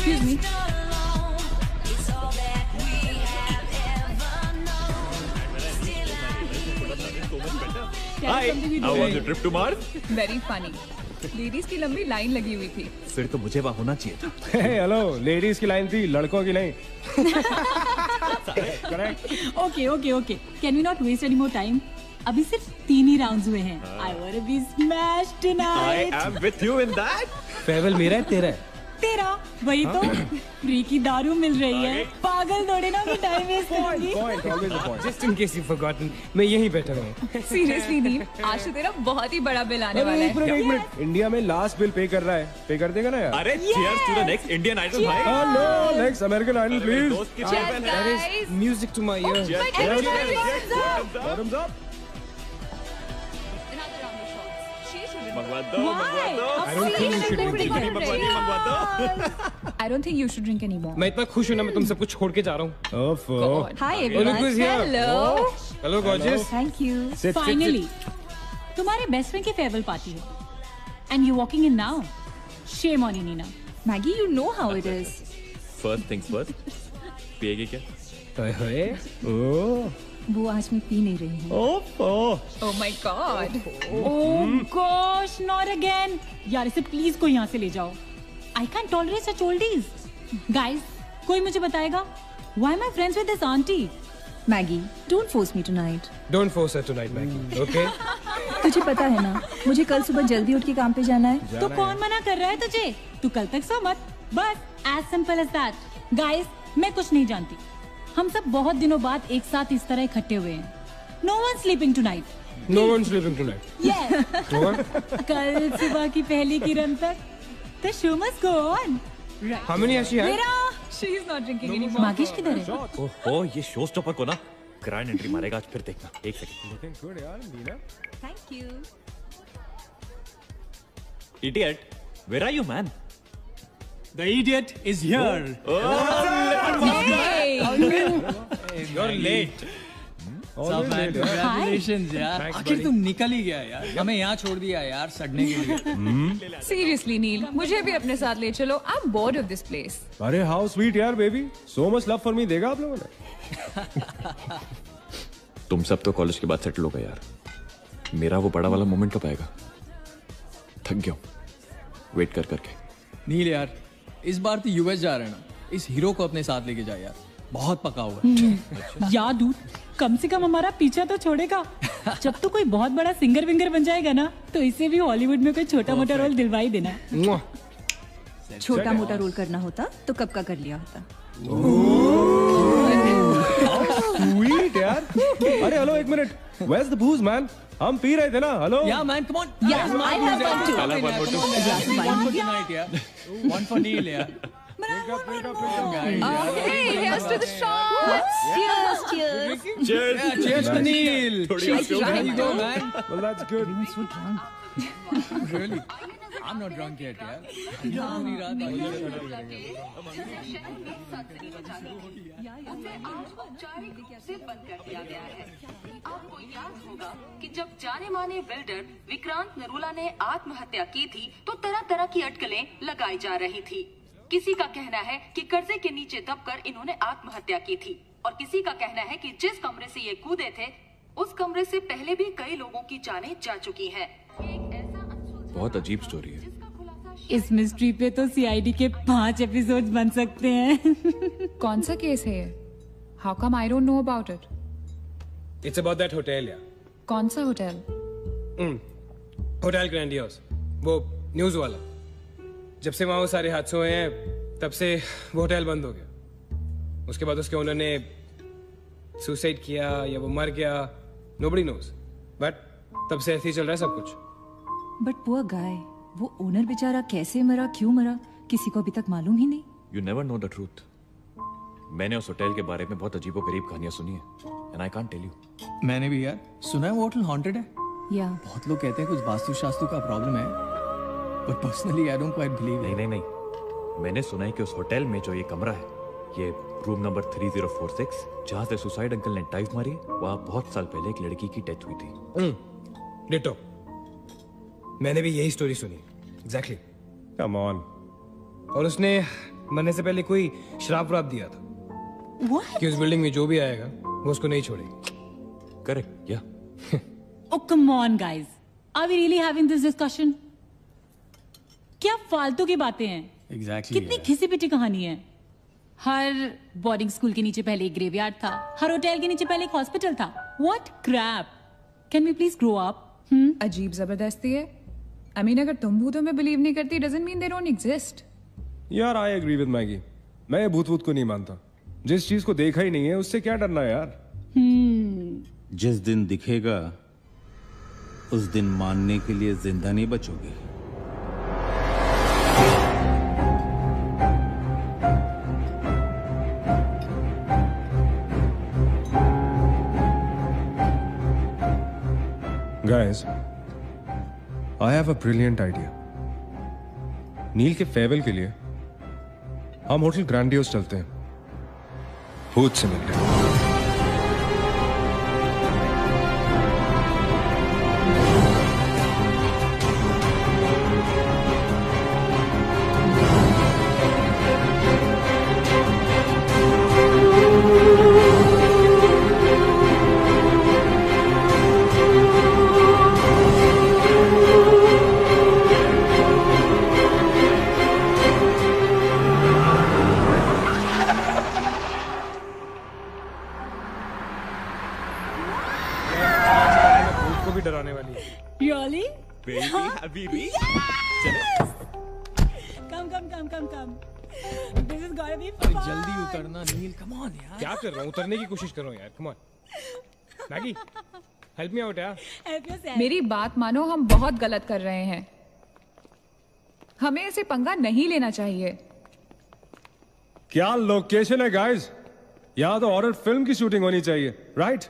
Excuse me. Hi, how was the trip to Mars? Very funny. Ladies की लंबी line लगी हुई थी। फिर तो मुझे वहाँ होना चाहिए था। हेलो, लेडीज की लाइन थी, लड़कों की नहीं। Okay. Can we not waste any more time? अभी सिर्फ 3 ही राउंड्स हुए हैं। I wanna be smashed tonight. I am with you in that. फेवल मेरा है तेरा है? तेरा वही तो फ्री की दारू मिल रही है। पागल थोड़े ना टाइम वेस्ट करूंगी। Point, always a point. Just in case you've forgotten, मैं यहीं बैठा हूँ। सीरियसली नील, आज तो तेरा बहुत ही बड़ा बिल आने वाला है। एक मिनट, इंडिया में लास्ट बिल पे कर रहा है, पे कर देगा ना यार? अरे cheers to the next Indian Idol भाई। Hello, next American Idol please. दोस्त की Cheers, guys. Music to my ears. Bottoms up. मंगवा दो। I don't think you should drink anymore. मैं इतना खुश हूँ ना, मैं तुम सब कुछ छोड़ के जा रहा हूँ। Hi everyone. Hello. Hello gorgeous. Thank you. Finally, तुम्हारे बेस्ट फ्रेंड की फेयरवेल पार्टी है, and you walking in now. Shame on you, Nina. Maggie, you know how it is. First things first. पिएगी क्या? ओह, वो आज मैं पी नहीं रही हूँ। Oh my God. Oh gosh, not again. यार इसे प्लीज कोई यहाँ से ले जाओ। I can't tolerate such oldies. Guys, कोई मुझे बताएगा? Why am I friends with this auntie? Maggie, don't force me tonight. don't force her tonight, Maggie. Okay? तुझे पता है ना, मुझे कल सुबह जल्दी उठ के काम पे जाना है। तो कौन मना कर रहा है तुझे? तू कल तक सो मत। बस as simple as that. Guys, मैं कुछ नहीं जानती। हम सब बहुत दिनों बाद एक साथ इस तरह इकट्ठे हुए हैं। No one sleeping tonight. No one's sleeping tonight. Yes. No one? कल सुबह की पहली किरण तक the show must go on. Right. How many has she had? मेरा She is not drinking anymore. मागिश किधर है? ओहो, ये शो स्टॉपर को ना ग्रैंड एंट्री मारेगा आज, फिर देखना। एक सेकंड। Looking good यार, Neena. Thank you. Idiot, where are you, man? The idiot is here. Hey. You're late. What's up, man? Congratulations यार। आखिर तुम निकल ही गया यार। हमें यहाँ छोड़ दिया यार सड़ने के लिए। Seriously, नील, मुझे भी अपने साथ ले चलो। I'm bored of this place. अरे how sweet यार baby. So much love for me देगा आप लोगों ने? तुम सब तो कॉलेज के बाद सेटल हो गए यार। मेरा वो बड़ा वाला मोमेंट कब आएगा? थक गया हूँ वेट कर करके। नील यार, इस बार तो यूएस जा रहे हैं ना, इस हीरो को अपने साथ लेके जा यार। बहुत पका हुआ है। यार दूर, कम से कम हमारा पीछा तो छोड़ेगा। जब तो कोई बहुत बड़ा सिंगर विंगर बन जाएगा ना, तो इसे भी हॉलीवुड में कोई छोटा मोटा रोल दिलवा ही देना। छोटा मोटा रोल करना होता तो कब का कर लिया होता। Sweet यार। अरे हेलो एक minute. Where's the booze man? हम पी रहे थे ना, hello. Yeah man, come on. Yeah, I have one too. I'll have one more too. One for tonight यार. One for Neil यार. Hey, here's to the shots. Cheers, cheers. Cheers. Yeah, cheers to Neil. थोड़ी आगे हो There गई। you go man. Well that's good. So drunk. Really? I'm not drunk yet यार। पूरी रात से बंद कर दिया गया है। आपको याद होगा कि जब जाने माने बिल्डर विक्रांत नरूला ने आत्महत्या की थी, तो तरह तरह की अटकलें लगाई जा रही थी। किसी का कहना है कि कर्जे के नीचे दबकर इन्होंने आत्महत्या की थी, और किसी का कहना है कि जिस कमरे से ये कूदे थे, उस कमरे से पहले भी कई लोगों की जानें जा चुकी हैं। बहुत अजीब स्टोरी है। इस मिस्ट्री पे तो सीआईडी के 5 एपिसोड बन सकते हैं। कौन सा केस है ये? How come I don't know about it? It's about that hotel यार। कौन सा होटल? होटल ग्रैंडियोस, वो न्यूज वाला। जब से वहाँ वो सारे हादसे हुए हैं, तब से वो होटल बंद हो गया। उसके बाद उसके ओनर ने सुसाइड किया या वो मर गया, nobody knows. बट तब से ऐसे ही चल रहा है सब कुछ। But poor guy, वो ओनर बेचारा कैसे मरा, क्यों मरा, किसी को अभी तक मालूम ही नहीं। You never know the truth. मैंने उस होटल के बारे में बहुत अजीबोगरीब कहानियां सुनी है, and I can't tell you. मैंने भी यार सुना है वो होटल हॉन्टेड है। या बहुत लोग कहते हैं कुछ वास्तु शास्त्र का प्रॉब्लम है, but personally I don't quite believe. नहीं, मैंने सुना है कि उस होटल में जो ये कमरा है, ये रूम नंबर 3046, जहाँ से सुसाइड अंकल ने डाइव मारी, वहाँ बहुत साल पहले एक लड़की की डेथ हुई थी। डिटो, मैंने भी यही स्टोरी सुनी। एग्जैक्टली। Come on. और उसने मरने से पहले कोई श्राप व्राप दिया था What? कि उस बिल्डिंग में जो भी आएगा वो उसको नहीं छोड़ेगी। करेक्ट या Oh, come on, guys. Are we really having this discussion? क्या फालतू की बातें हैं? Exactly. कितनी घिसी पिटी कहानी है। हर बोर्डिंग स्कूल के नीचे पहले एक ग्रेवयार्ड था, हर होटल के नीचे पहले एक हॉस्पिटल था। What crap? Can we please grow up? अजीब जबरदस्ती है। I mean, अगर तुम भूतों में बिलीव नहीं करती doesn't mean they don't exist. यार आई एग्री विद मैगी, मैं ये भूत वूत को नहीं मानता। जिस चीज को देखा ही नहीं है उससे क्या डरना है यार। जिस दिन दिखेगा उस दिन मानने के लिए जिंदा नहीं बचोगे। Guys, I have a brilliant idea. Neel के फेयरवेल के लिए हम होटल ग्रैंडियोस चलते हैं, भूत से मिलते हैं। को भी डराने वाली है। Really? Baby Habibi Come. This is gonna be अरे fun. जल्दी उतरना नील, come on यार। क्या कर रहा हूँ, उतरने की कोशिश कर रहा हूँ यार। Come on Maggi, help me out यार। Help yourself. मेरी बात मानो, हम बहुत गलत कर रहे हैं। हमें ऐसे पंगा नहीं लेना चाहिए। क्या लोकेशन है गाइस, यहाँ तो हॉरर फिल्म की शूटिंग होनी चाहिए, राइट?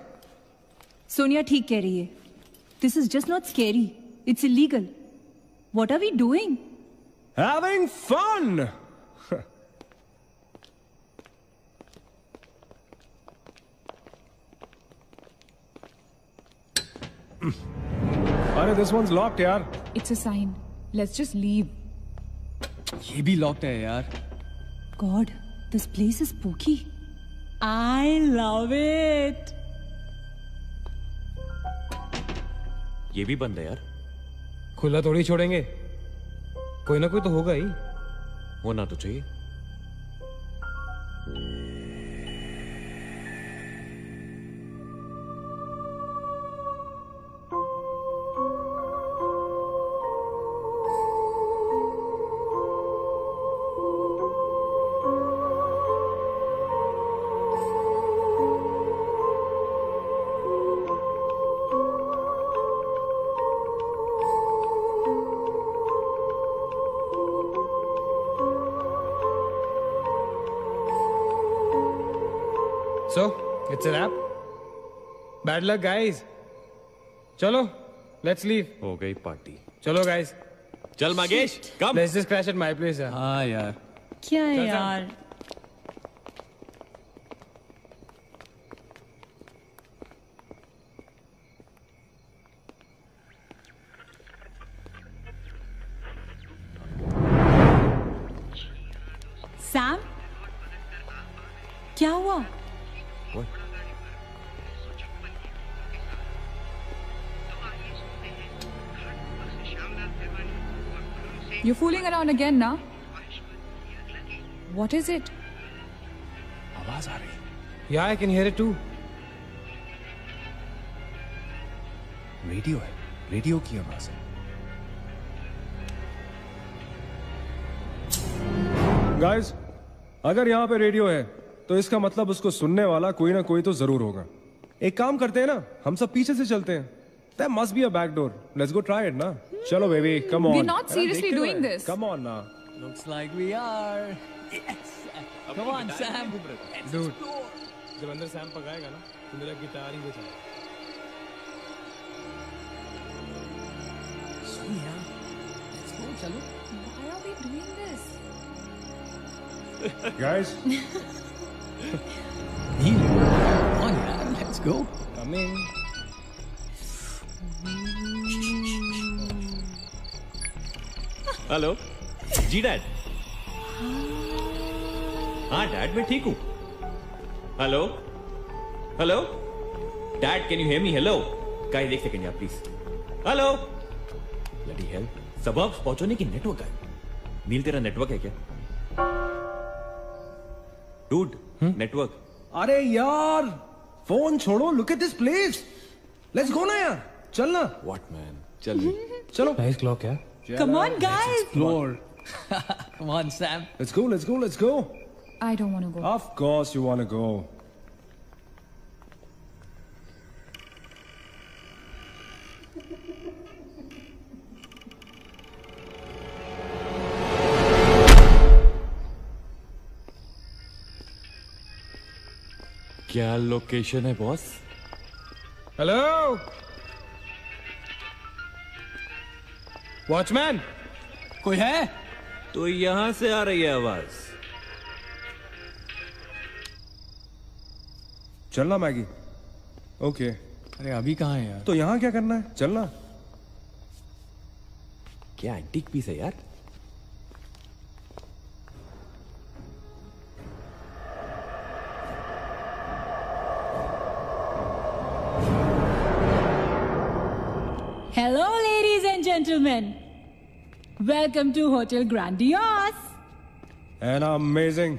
सोनिया ठीक कह रही है। This is just not scary. It's illegal. What are we doing? Having fun. अरे this one's locked यार। It's a sign. Let's just leave. ये भी लॉक्ड है यार। God, this place is spooky. I love it. ये भी बंद है यार। खुला थोड़ी छोड़ेंगे, कोई ना कोई तो होगा ही। होना तो चाहिए। So, it's a wrap. Bad luck, guys. चलो, let's leave. हो गई पार्टी। चलो, guys. चल मागेश, कम। Let's just crash at my place. यार। हाँ यार। क्या है चल, यार? सैम, क्या हुआ? You're fooling around again now? What is it? आवाज आ रही। Yeah, I can hear it too. Radio है, रेडियो की आवाज है। गाइस, अगर यहाँ पे रेडियो है तो इसका मतलब उसको सुनने वाला कोई ना कोई तो जरूर होगा। एक काम करते हैं ना, हम सब पीछे से चलते हैं। There must be a back door. Let's go try it ना। चलो baby, come on. We're not seriously doing this. Come on ना। Looks like we are. Yes. Come on, Sam. Dude, जब अंदर सैम पकाएगा ना, तो मेरा गिटार ही बजाएगा। सोनिया, let's go, चलो। Why are we doing this? Guys, Neel, come on यार, let's go. Come in. Hello जी डैड। हाँ डैड मैं ठीक हूँ. Hello hello dad can you hear me? Hello guys एक सेकंड यार प्लीज. हेलो ब्लडी हेल सबब पहुंचने की नेटवर्क है. नील तेरा नेटवर्क है क्या? Dude network. अरे यार फोन छोड़ो. Look at this place. Let's go ना यार. चल ना. व्हाट मैन चल. चलो. नाइस क्लॉक है. Come on, guys. Explore. Come on, Sam. Let's go. Let's go. Let's go. I don't want to go. Of course you want to go. क्या location है boss? Hello watchman. कोई है? तो यहां से आ रही है आवाज. चलना मैगी. ओके. अरे अभी कहाँ है यार? तो यहाँ क्या करना है? चलना. क्या एंटीक पीस है यार. Hello, ladies and gentlemen. Welcome to Hotel Grandiose. And amazing.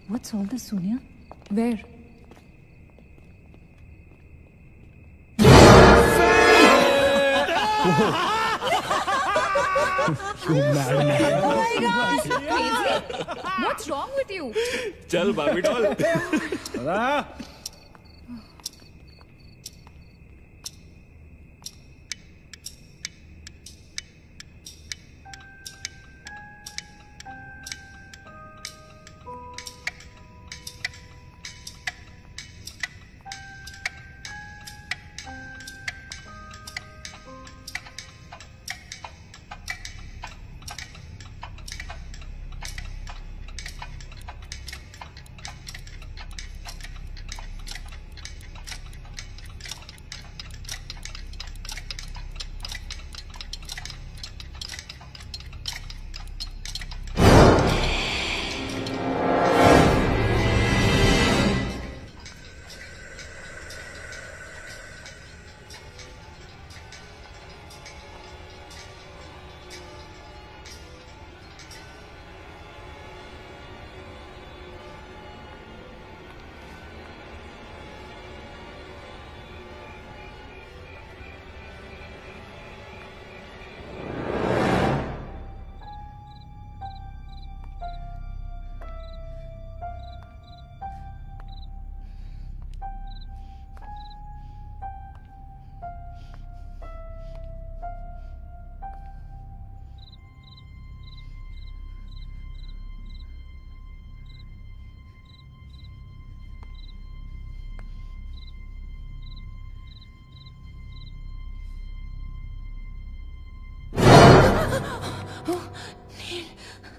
What's all this, Sonia? Where? Oh my God! Crazy? What's wrong with you? चल बाबी doll.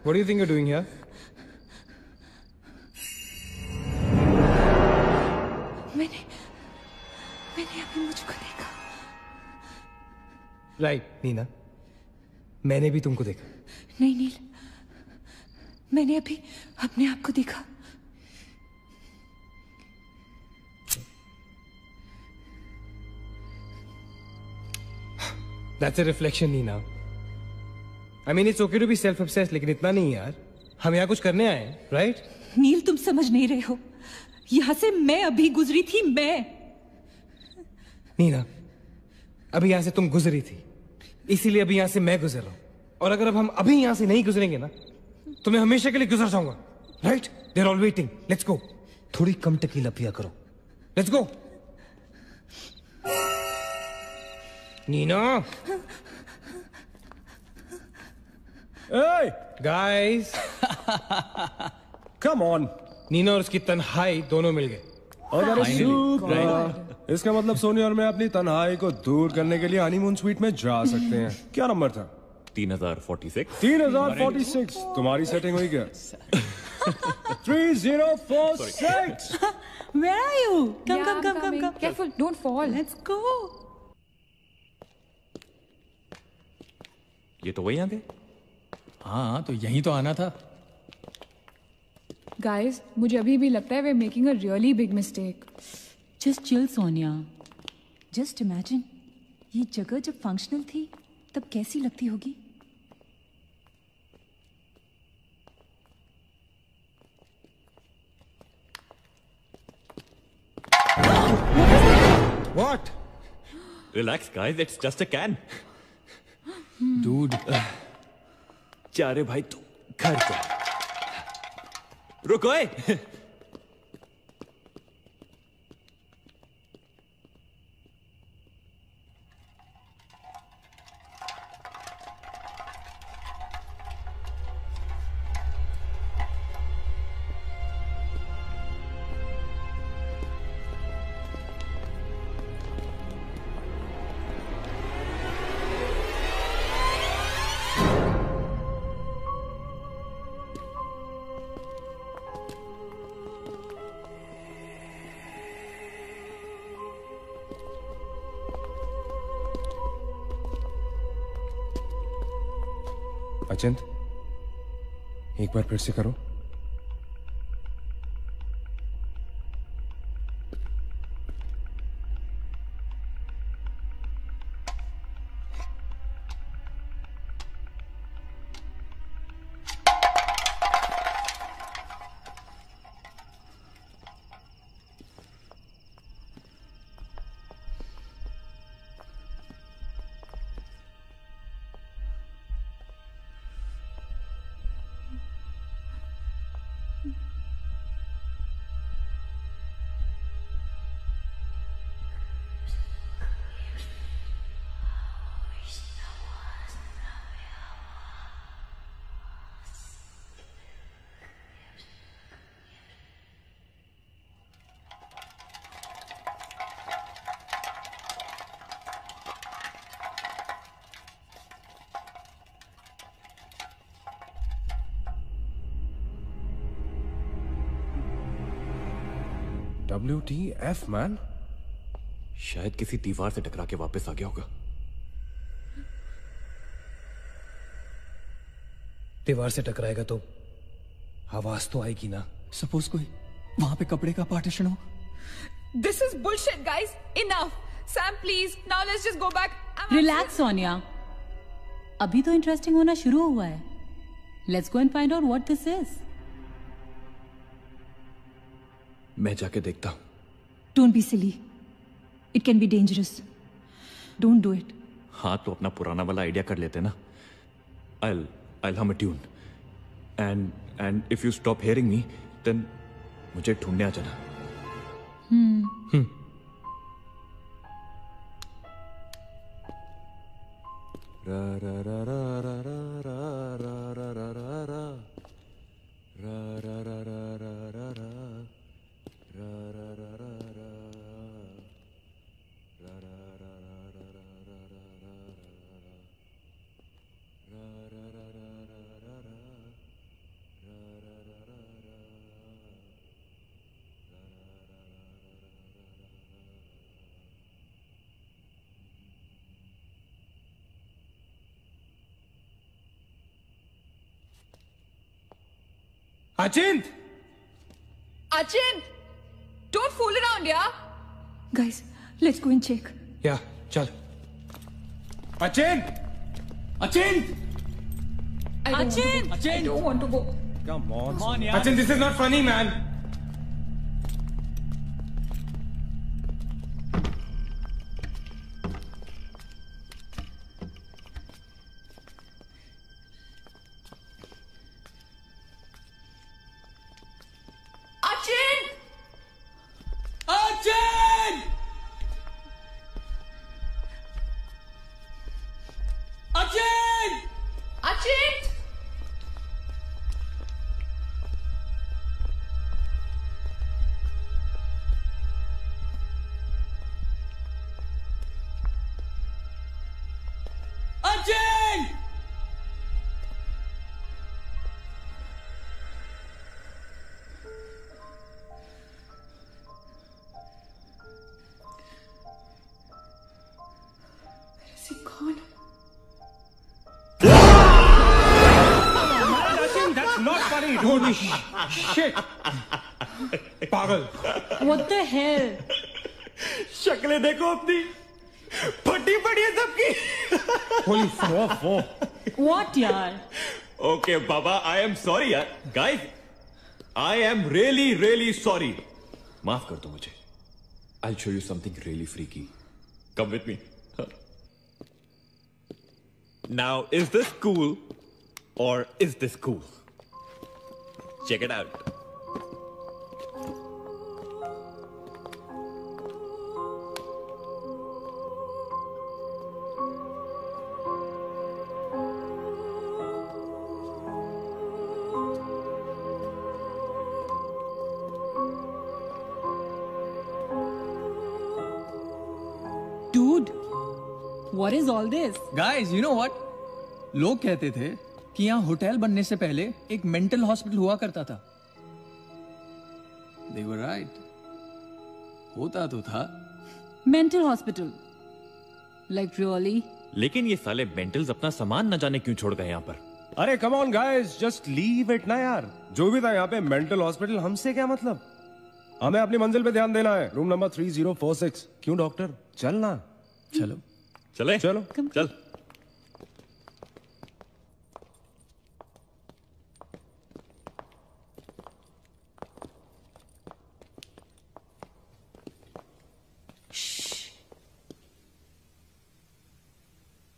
What do you think you're doing here? मैंने अभी मुझको देखा. Right Neena. मैंने भी तुमको देखा. नहीं नील, मैंने अभी अपने आप को देखा. That's a reflection, Nina. I mean, it's okay to be self-obsessed, लेकिन इतना नहीं यार. हम यहाँ कुछ करने आए हैं, right? नील तुम समझ नहीं रहे हो. यहाँ से मैं अभी गुजरी थी. मैं नीना, अभी यहाँ से तुम गुजरी थी, इसीलिए अभी यहाँ से मैं गुजर रहा हूँ. और अगर अब हम अभी यहाँ से नहीं गुजरेंगे ना, तो मैं हमेशा के लिए गुजर जाऊंगा. Right? They're all waiting. Let's go. थोड़ी कम टकीला पिया करो. Let's go. Neena. Hey, guys. Come on. Neena और उसकी तन्हाई दोनों मिल गए. इसका मतलब सोनिया और मैं अपनी तन्हाई को दूर करने के लिए हनीमून स्वीट में जा सकते हैं. क्या नंबर था? 3046. 3046. तुम्हारी सेटिंग हुई क्या? 3046. Where are you? Come, Yeah, come, I'm come, come, coming. come. Careful, don't fall. Let's go. ये तो वही आ गए. हाँ तो यहीं तो आना था। गाइस, मुझे अभी भी लगता है way making a really big mistake. Just chill Sonia. Just imagine, ये जगह जब फंक्शनल थी तब कैसी लगती होगी। What? Relax, guys. It's just a can. Dude. जा रे भाई तू घर जा। रुको ए। अचिंत, एक बार फिर से करो। WTF man? शायद किसी दीवार से टकरा के वापस आ गया होगा। दीवार से टकराएगा तो आवाज तो आएगी ना। सपोज कोई वहां पे कपड़े का पार्टीशन हो। This is bullshit, guys. Enough. Sam, please. Now let's just go back. Relax Sonia, अभी तो इंटरेस्टिंग होना शुरू हुआ है। Let's go and find out what this is. मैं जाके देखता हूं। Don't be silly. It can be dangerous. Don't do it. हाँ तो अपना पुराना वाला आइडिया कर लेते ना। I'll hum a tune. And if you stop hearing me, then मुझे ढूंढने आ जाना। रा रा रा रा रा रा रा रा रा रा रा रा रा रा रा रा रा अचिंत! Achint! Don't fool around, yeah? Guys, let's go and check. या चल। अचिंत! अचिंत! Achint! I don't want to go. Come on. Come on यार। अचिंत, this is not funny, man. Is he gone? Holy shit! पागल। What the hell? शक्लें देखो अपनी, फटी पड़ी है सबकी। Holy fuck! What यार? Okay, Baba, I am sorry यार. Guys, I am really sorry. माफ कर दो मुझे. I'll show you something really freaky. Come with me. Now, is this cool or is this cool? Check it out. Dude, what is all this? Guys, you know what? लोग कहते थे कि यहाँ hotel बनने से पहले एक मेंटल हॉस्पिटल हुआ करता था। They were right. होता तो था। Mental hospital. Like really? लेकिन ये साले मेंटल्स अपना सामान न जाने क्यों छोड़ गए यहाँ पर। अरे come on guys, just leave it ना यार। जो भी था यहाँ पे मेंटल हॉस्पिटल, हमसे क्या मतलब? हमें अपनी मंजिल पे ध्यान देना है। Room number 3046। क्यों डॉक्टर, चल ना। चलो चले चलो चल।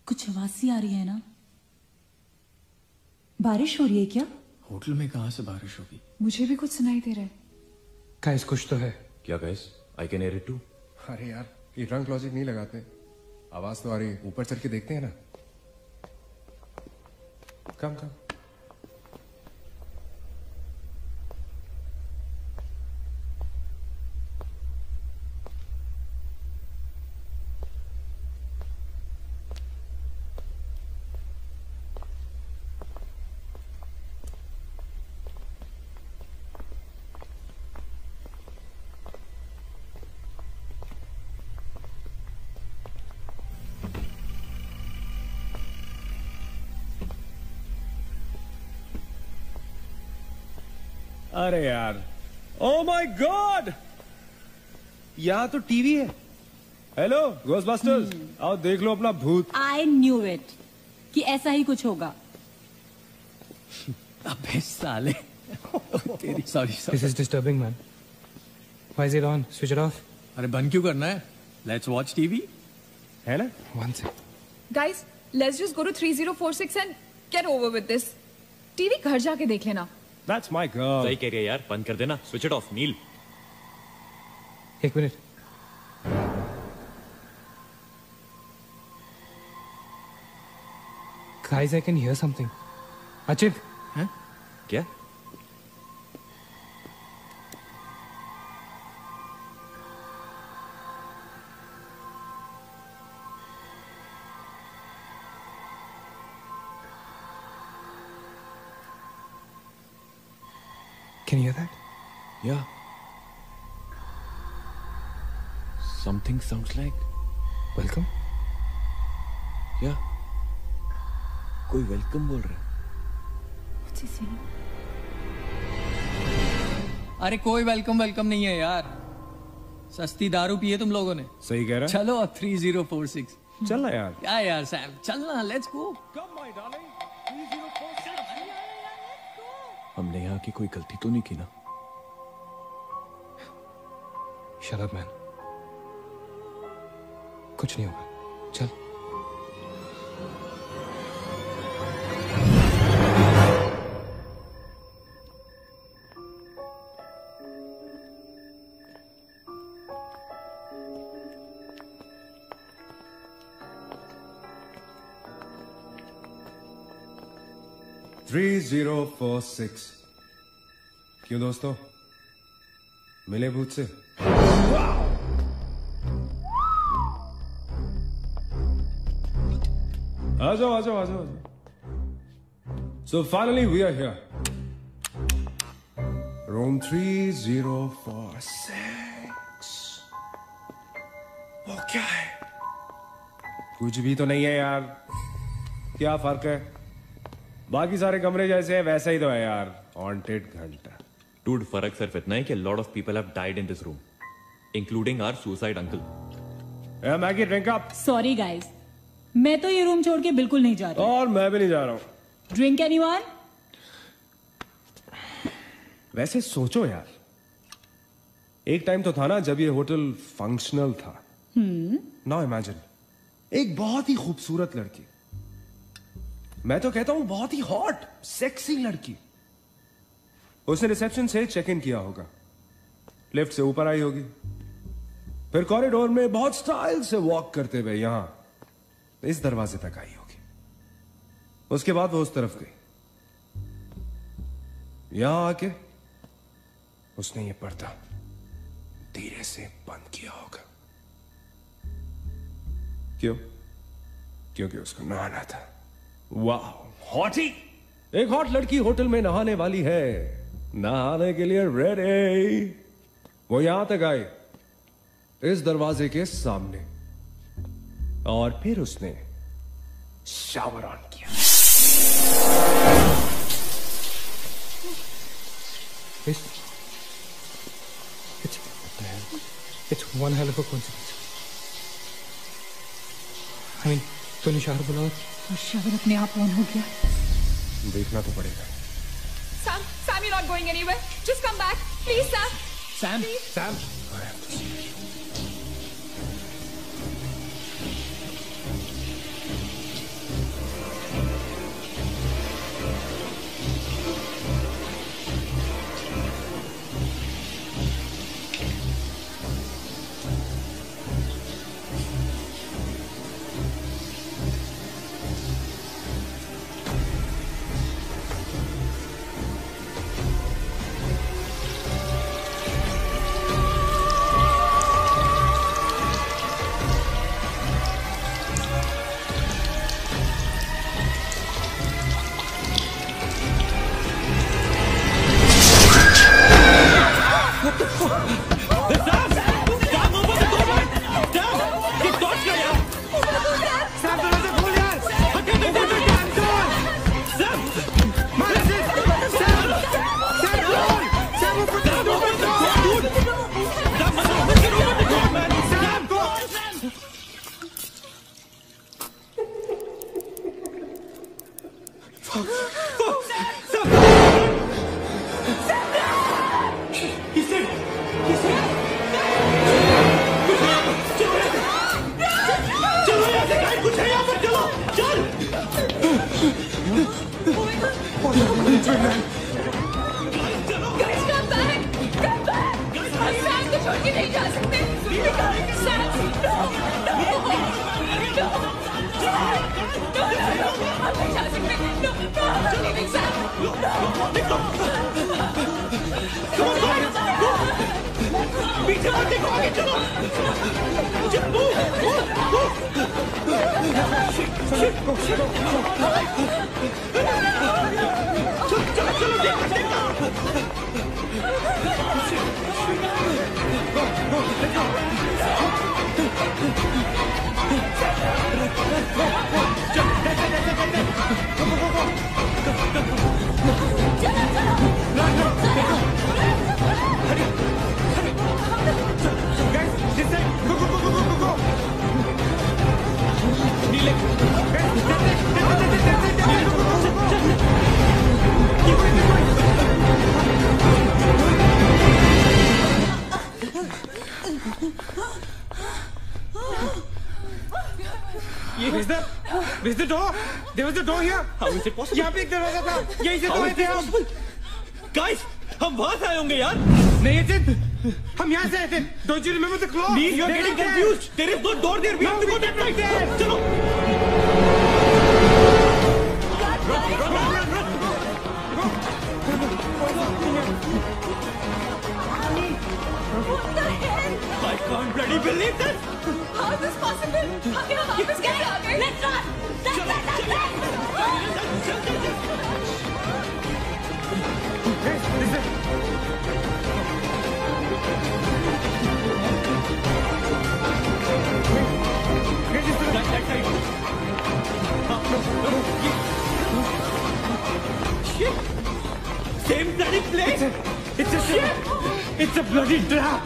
कुछ आवाज सी आ रही है ना? बारिश हो रही है क्या? होटल में कहां से बारिश होगी? मुझे भी कुछ सुनाई दे रहा है। गाइस कुछ तो है। क्या guys? I can hear it too. अरे यार, ये ड्रंक लॉजिक नहीं लगाते। आवाज तो आ रही है, ऊपर चढ़ के देखते हैं ना। कम कम। अरे यार, ओ माय गॉड, यहाँ तो टीवी है। हेलो घोस्टबस्टर्स, आओ देख लो अपना भूत। I knew it कि ऐसा ही कुछ होगा। अबे साले। तेरी sorry. This is disturbing, man. Why is it on? Switch it off. अरे बंद क्यों करना है? Let's watch TV. है ना? One sec. Guys, let's just go to 3046 and get over with this. TV घर जाके देख लेना। That's my girl. सही कह रही है यार, बंद कर देना। Switch it off, नील। एक minute. Guys, I can hear something. अचित, हैं? क्या? can you hear that? Yeah. Something sounds like. Welcome. Yeah. कोई वेलकम बोल रहा है। What's he saying? अरे कोई वेलकम नहीं है यार। सस्ती दारू पिए तुम लोगों ने। सही कह रहा है। चलो 3046। चल ना यार। क्या यार सैम, चलना, let's go. Come my darling. 3046. हमने यहाँ की कोई गलती तो नहीं की ना? Shut up, man. कुछ नहीं होगा। चल। थ्री 3046। क्यों दोस्तों, मिले भूत से? आ जाओ। So finally we are here. Room 3046. वो क्या है? कुछ भी तो नहीं है यार। क्या फर्क है? बाकी सारे कमरे जैसे है वैसा ही तो है यार, हॉन्टेड घंटा। डूड, फर्क सिर्फ इतना है कि lot of people have died in this room, including our suicide uncle. Maggie drink up. Sorry guys, मैं तो ये रूम छोड़ के बिल्कुल नहीं जा रही। और मैं भी नहीं जा रहा हूँ। Drink anyone? वैसे सोचो यार, एक टाइम तो था ना जब ये होटल फंक्शनल था। नाउ इमेजिन, एक बहुत ही खूबसूरत लड़की, मैं तो कहता हूं बहुत ही हॉट सेक्सी लड़की, उसने रिसेप्शन से चेक इन किया होगा, लिफ्ट से ऊपर आई होगी, फिर कॉरिडोर में बहुत स्टाइल से वॉक करते हुए यहां इस दरवाजे तक आई होगी। उसके बाद वो उस तरफ गई, यहां आके उसने ये पर्दा धीरे से बंद किया होगा। क्यों? क्योंकि उसको नहाना था। वाह, हॉटी! एक हॉट लड़की होटल में नहाने वाली है, नहाने के लिए रेडी। वो यहां तक आई, इस दरवाजे के सामने, और फिर उसने शावर ऑन किया। It's one hell of a coincidence. I mean, तूने शावर बुलाया और शावर अपने आप ऑन हो गया। देखना तो पड़ेगा। Sam, you're not going anywhere. Just come back, please, Sam. Sam, please. Sam. Is the door? There was a door here. How is it possible? यहाँ पे एक दरवाजा था, यहीं से तो आए थे हम। Guys, हम वहां से आए होंगे यार। नहीं अजित, हम यहाँ से आए थे। Don't you remember the claw? Please, you're getting confused. There is no door there. We have to go that right there. चलो। I can't bloody believe this. How is this possible? हम यहाँ वापस कैसे आ गए? Let's run! same bloody place. It's a bloody trap.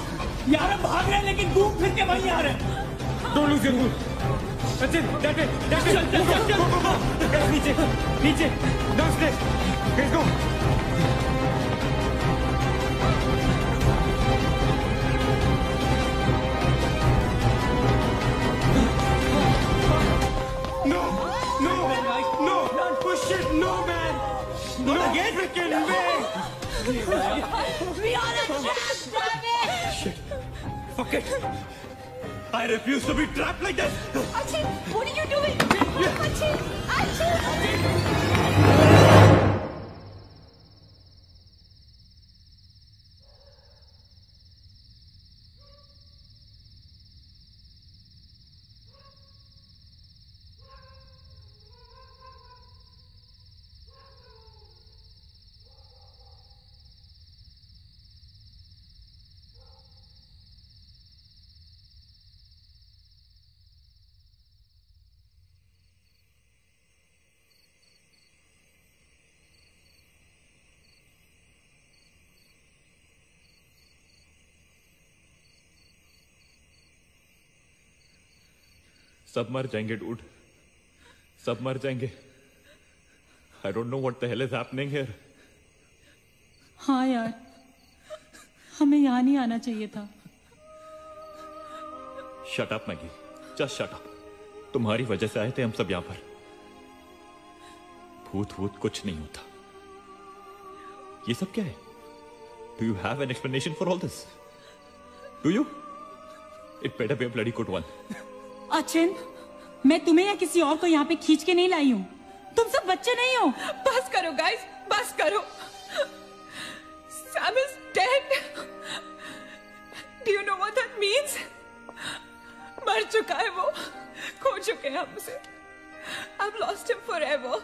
यार हम भाग रहे हैं लेकिन घूम फिर के वहीं आ रहे हैं। Don't lose your cool. Sachin, that way. Go. Guys, नीचे. Downstairs. Guys, go. No. Push it. No, man. Not again. Freaking way. We are a trap, damn it! Shit. Fuck it. I refuse to be trapped like this. Achin, what are you doing? Achin! सब मर जाएंगे dude, सब मर जाएंगे। I don't know what the hell is happening here. हाँ यार, हमें यहाँ नहीं आना चाहिए था। Shut up Maggi, just shut up. तुम्हारी वजह से आए थे हम सब यहाँ पर। भूत कुछ नहीं होता। ये सब क्या है? Do you have an explanation for all this? Do you? It better be a bloody good one. Achin, मैं तुम्हें या किसी और को यहाँ पे खींच के नहीं लाई हूँ। तुम सब बच्चे नहीं हो। बस करो गाइस, बस करो। Sam is dead. Do you know what that means? मर चुका है वो, खो चुके हैं हम उसे। I've lost him forever.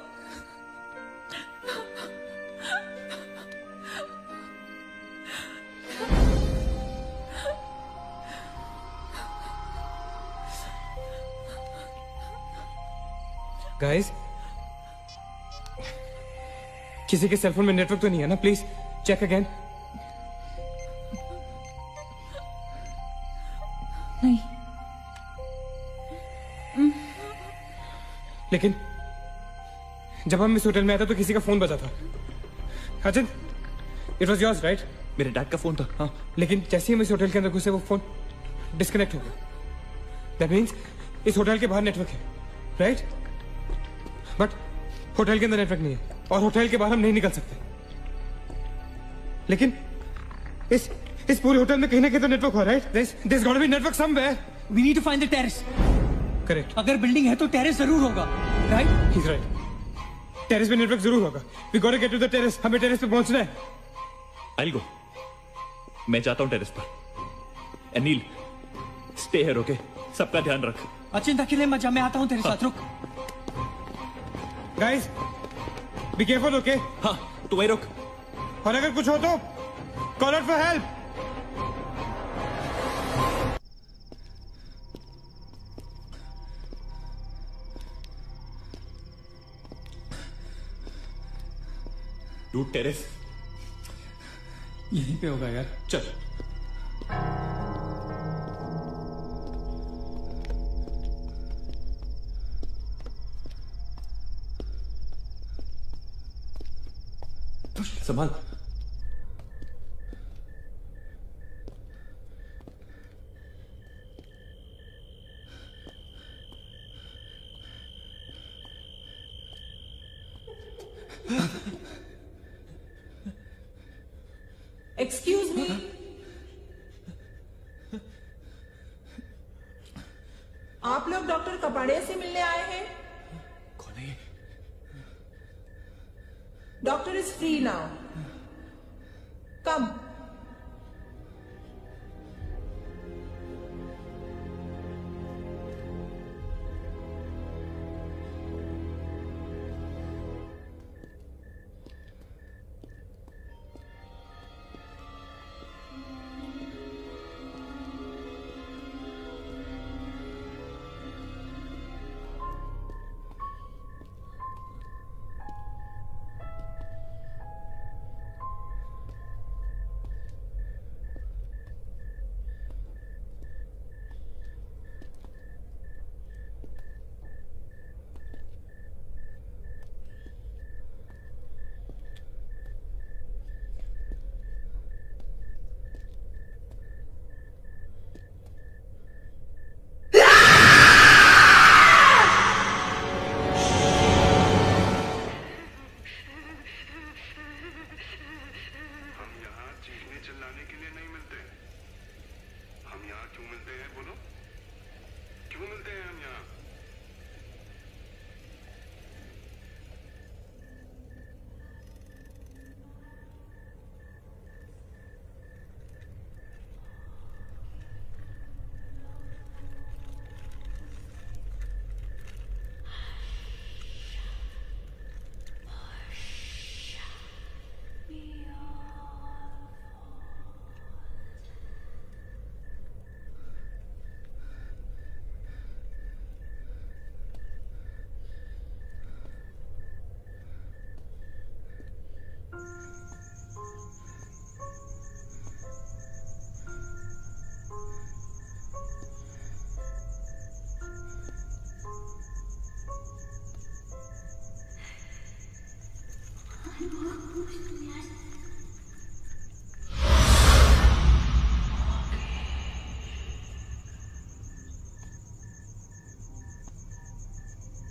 Guys, किसी के सेलफोन में नेटवर्क तो नहीं है ना? Please check again. नहीं। लेकिन जब हम इस होटल में आए थे तो किसी का फोन बजा था। Achin, it was yours right? मेरे डैड का फोन था। हाँ, लेकिन जैसे ही हम इस होटल के अंदर घुसे वो फोन डिस्कनेक्ट हो गया। दैट मीन्स इस होटल के बाहर नेटवर्क है, राइट? बट होटल के अंदर नेटवर्क नहीं है और होटल के बाहर हम नहीं निकल सकते। लेकिन इस पूरे होटल में कहीं ना कहीं तो नेटवर्क हो, right? There's got to be network somewhere. We need to find the terrace. Correct. अगर बिल्डिंग है तो टेरेस जरूर होगा, राइट? He's right. टेरेस पे नेटवर्क जरूर होगा। We got to get to the terrace. हमें टेरेस पे पहुंचना है। I'll go. मैं जाता हूँ टेरेस पर। Anil, stay here, okay? सबका ध्यान रख। अचिंत अकेले मत जा, मैं आता हूँ तेरे साथ। रुक। Guys, be careful, okay? हाँ, तू वहीं रुक। और अगर कुछ हो तो call out for help. Dude terrace यहीं पे होगा यार। चल। संभाल। एक्सक्यूज मी, आप लोग डॉक्टर कपाड़िया से मिलने आए हैं? कौन है ये? डॉक्टर इज फ्री नाउ, कम।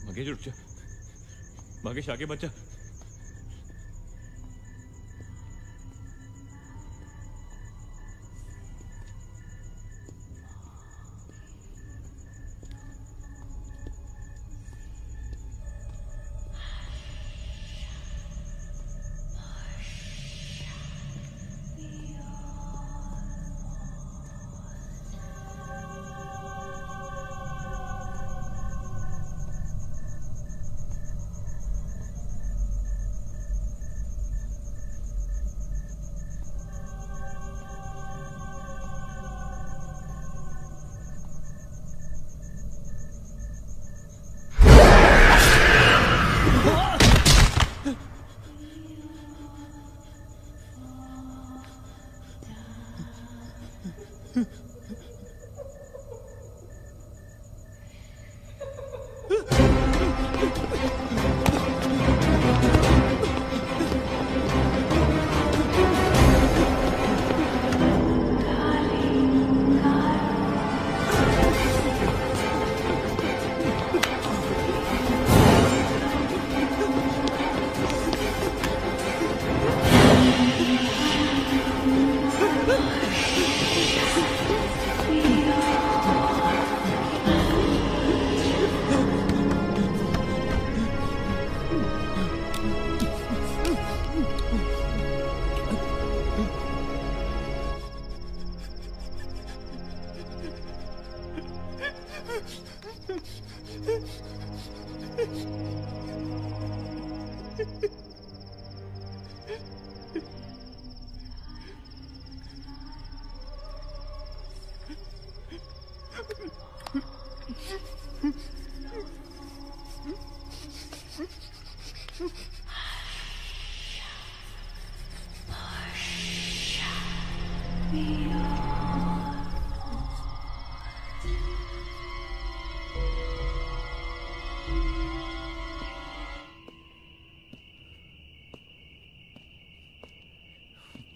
मगेश उठ जा, मगेश आगे बचा।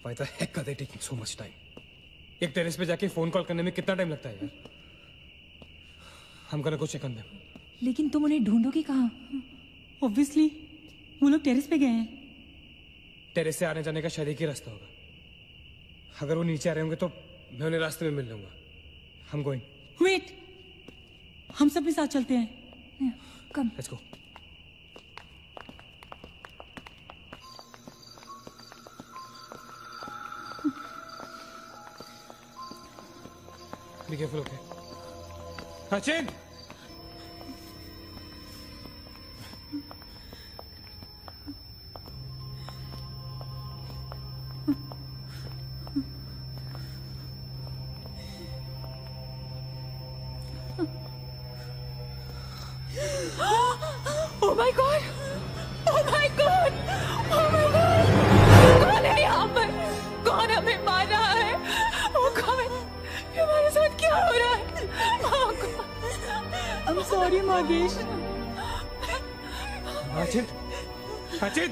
Why the heck are they taking so much time? एक टेरेस पे जाके फोन कॉल करने में कितना टाइम लगता है यार? हम go check on them. लेकिन तुम उन्हें ढूंढोगे कहाँ? Obviously, वो लोग टेरेस पे गए हैं। टेरेस से आने जाने का शायद एक ही रास्ता होगा। अगर वो नीचे आ रहे होंगे तो मैं उन्हें रास्ते में मिल लूंगा। I'm going. Wait, हम सब भी साथ चलते हैं। Come. Let's go. Be careful, okay? Sachin! Oh my God! Oh my God! Oh my God! कौन है यहाँ पर? कौन हमें मार रहा है? Oh God! हमारे साथ क्या हो रहा है? Oh God! I'm sorry, Magesh. Sachin! Sachin!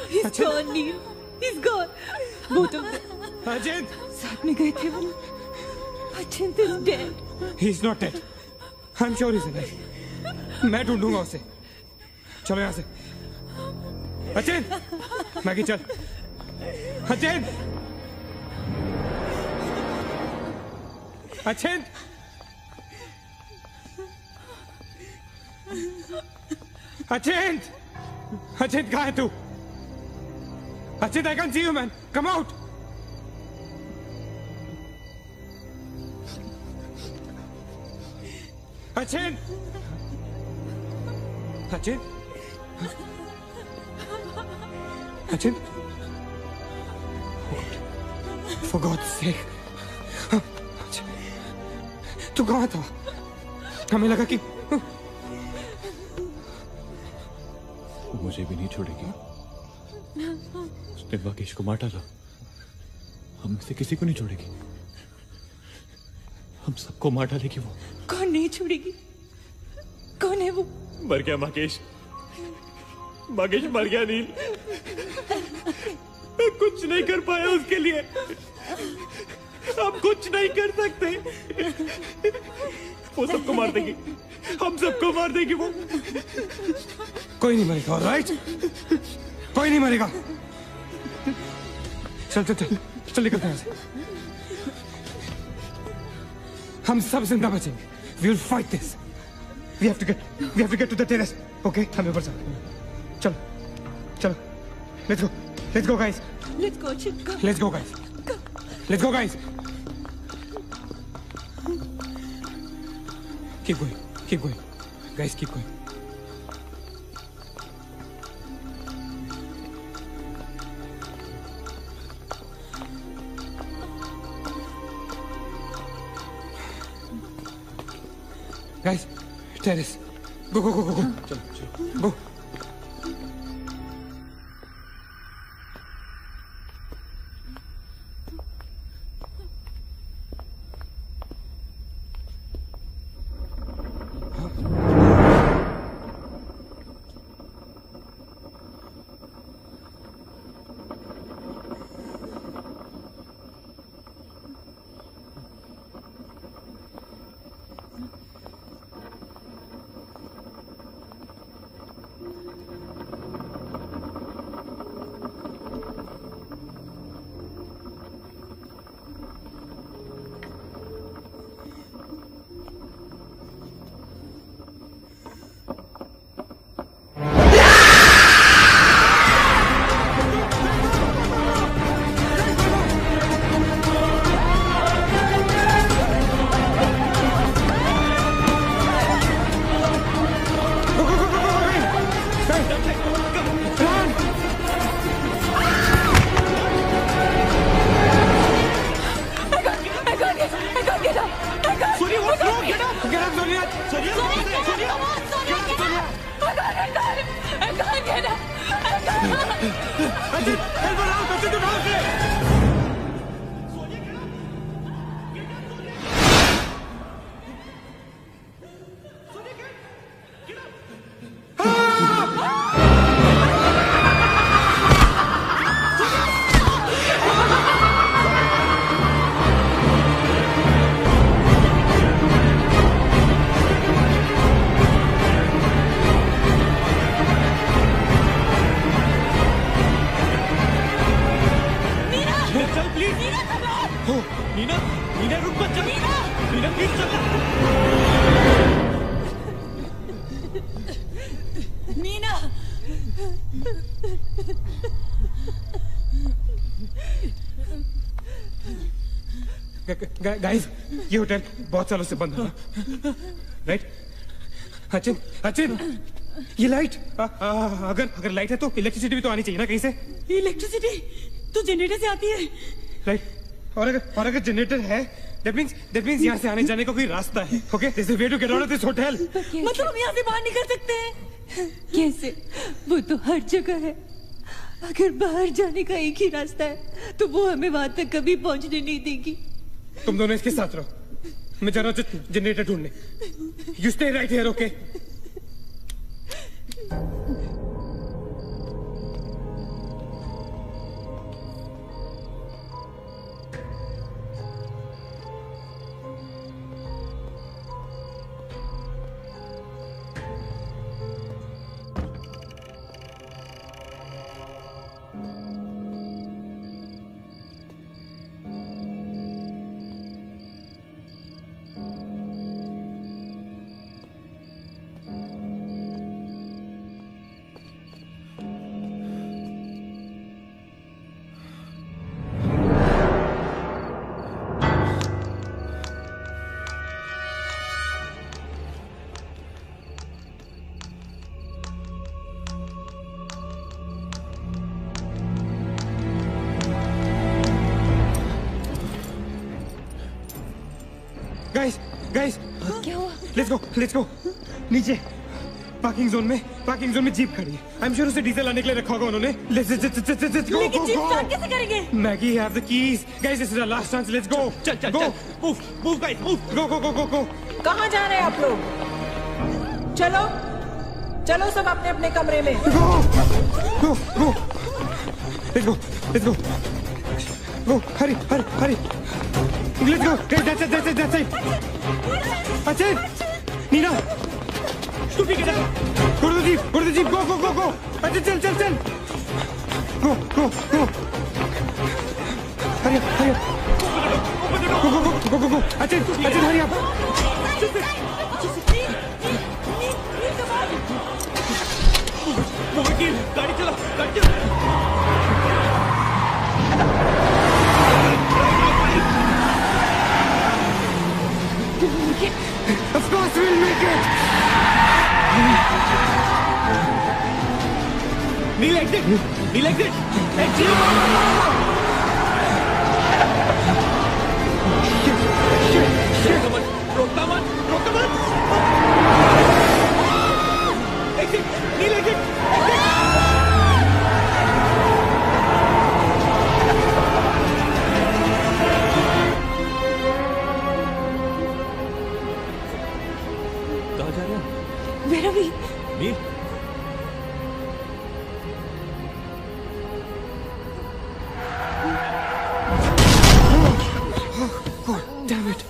He's gone, Neil. He's gone. Both of them. Sachin! साथ में गए थे वो। Sachin is dead. He's not dead. I'm sure he's alive. मैं ढूंढूंगा उसे। चलो यहाँ से। अचिन! मैगी चल। अचिन! अचिन! अचिन! अचिन कहाँ है तू? Achin, I can't see you, man. Come out. Achin! Achin! Achin! For God's sake! तू कहाँ था? हमें लगा कि मुझे भी नहीं छोड़ेगी। उसने महेश को मार डाला। हम में से किसी को नहीं छोड़ेगी। हम सबको मार डालेगी वो। कौन नहीं छोड़ेगी? कौन है वो? मर गया महेश। महेश मर गया नील। मैं कुछ नहीं कर पाया उसके लिए। हम कुछ नहीं कर सकते। वो सबको मार देगी। हम सबको मार देगी वो। कोई नहीं मरेगा, ऑलराइट? कोई नहीं मरेगा। चल चल चल चल निकलते हैं यहाँ से। हम सब जिंदा बचेंगे। We will fight this. We have to get to the terrace. Okay? हमें ऊपर चलो। चलो चलो। Let's go. Let's go guys. Let's go, Chip. Go. Let's go guys. Let's go guys. Keep going. Keep going. Guys, keep going. Guys, terrace. Go, go, go, go, go. चलो चलो। Go. Guys, ये hotel बहुत सालों से बंद है, right? Achin, Achin, ये light, अगर लाइट है तो इलेक्ट्रिसिटी भी तो आनी चाहिए ना कहीं से? इलेक्ट्रिसिटी तो जनरेटर से आती है, राइट? और अगर जनरेटर है, that means यहाँ से आने जाने का कोई रास्ता है, okay? There's a way to get out of this hotel. मतलब हम यहाँ से बाहर निकल सकते हैं? कैसे? वो तो हर जगह है। अगर बाहर जाने का एक ही रास्ता है, तो वो हमें वहां तक कभी पहुंचने नहीं देगी। तुम दोनों इसके साथ रहो, मैं जा रहा हूँ जनरेटर ढूंढने। You stay right here, okay? Guys, क्या हुआ? let's go, नीचे, पार्किंग जोन में जीप खड़ी है। आई एम श्योर उसे डीजल लाने के लिए रखा होगा उन्होंने। लेट्स गो लेकिन जीप स्टार्ट कैसे करेंगे? Maggie have the keys. Guys this is our last chance. Let's go. चल मूव गाइस मूव। गो। कहाँ जा रहे हैं आप लोग? चलो सब अपने अपने कमरे में। Go. Let's go. Hurry. Let's go. That's it. अच्छा नीना तू भी किधर? go to the jeep. Go. अच्छा चल. Go. हरी up. Go. अच्छा हरी up. वकील गाड़ी चला. Of course we'll make it. Kneel exit. Exit. Shit. रोकता मत. Exit. Kneel exit. कहाँ जा रहे हैं? मेरा भी नील Damn it.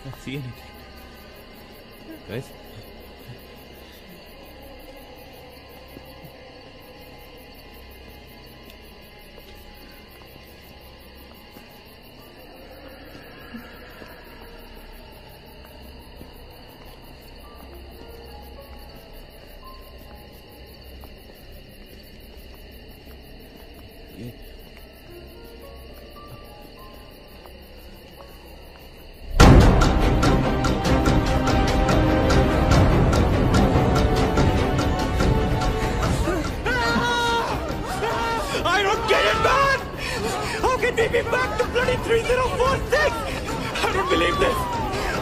Not see anything. Guys? Take me back to bloody 3046! I don't believe this!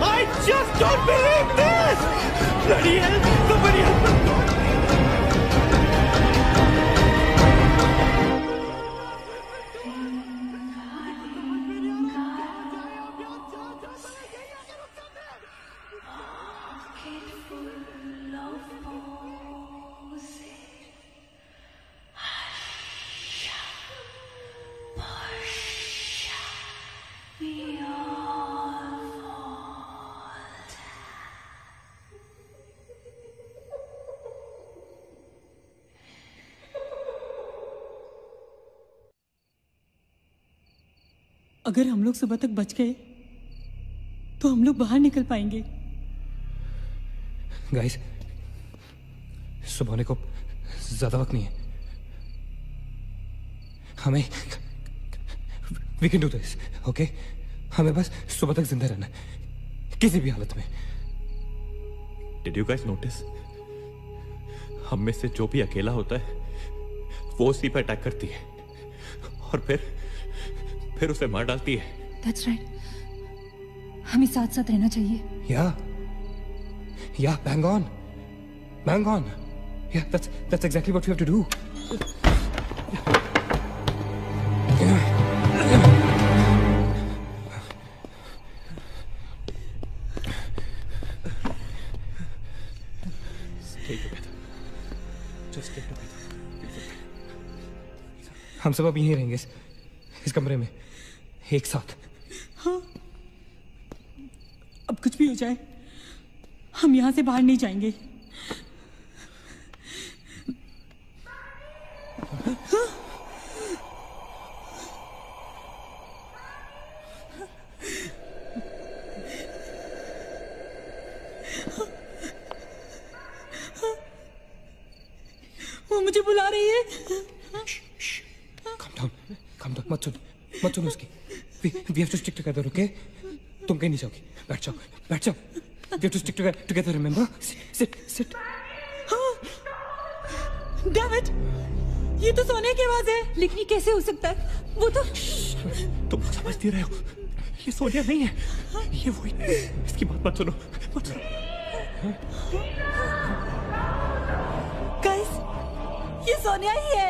I just don't believe this! Bloody hell! Somebody help me! अगर हम लोग सुबह तक बच गए तो हम लोग बाहर निकल पाएंगे। गाइस, सुबह होने को ज्यादा वक्त नहीं है। हमें we can do this, okay? हमें बस सुबह तक जिंदा रहना है, किसी भी हालत में। Did you guys notice? हम में से जो भी अकेला होता है वो उसी पर अटैक करती है और फिर उसे मार डालती है। That's right. हमें साथ साथ रहना चाहिए। Yeah, bang on. Yeah, that's exactly what we have to do. Stay together. Just stay together. हम सब अब यहीं रहेंगे इस कमरे में एक साथ। हाँ, अब कुछ भी हो जाए हम यहां से बाहर नहीं जाएंगे। वो मुझे बुला रही है। Calm down. मत सुन उसकी। We have to stick together, okay? तुम कहीं नहीं जाओगी. बैठ जाओ. We have to stick together, remember? Sit. Damn it! ये तो सोनिया की आवाज है. लेकिन ये कैसे हो सकता है? वो तो तुम समझती रहे हो. ये सोनिया नहीं है. ये वही. इसकी बात मत सुनो. Guys, ये सोनिया ही है.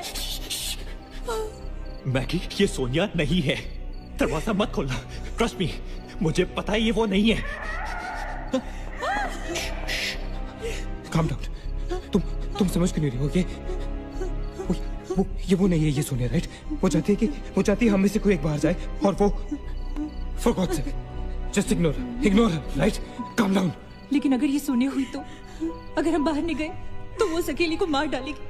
मैगी, ये सोनिया नहीं है. दरवाजा मत खोलना. ट्रस्ट मी, मुझे पता है ये वो नहीं है. Calm down. तुम समझ क्यों नहीं रही हो? ये वो नहीं है. ये सोनिया, राइट? वो चाहती है हम में से कोई एक बाहर जाए और वो for God's sake, just ignore her, right? Calm down. लेकिन अगर ये सोनिया हुई तो अगर हम बाहर नहीं गए तो वो सकेली को मार डालेगी.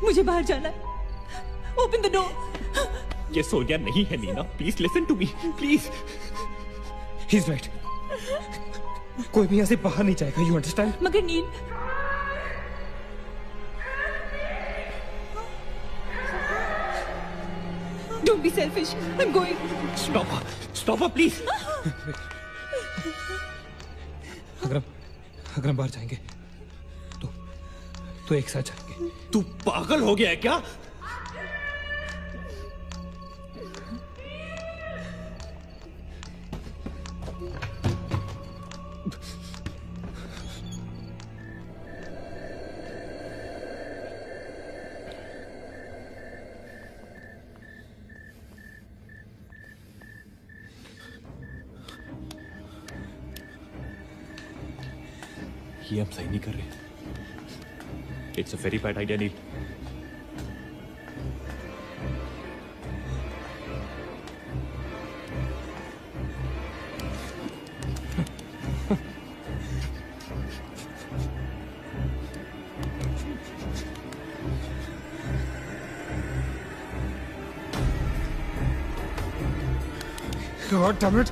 मुझे बाहर जाना है. Open the door. ये सोनिया नहीं है Neena. Please listen to me. Please. He's right. कोई भी यहाँ से बाहर नहीं जाएगा. You understand? मगर नील, don't be selfish. I'm going. Stop her, please. अगर हम बाहर जाएंगे तो एक साथ जाएंगे. तू पागल हो गया है क्या? ये हम सही नहीं कर रहे. It's a very bad idea Neel. God damn it.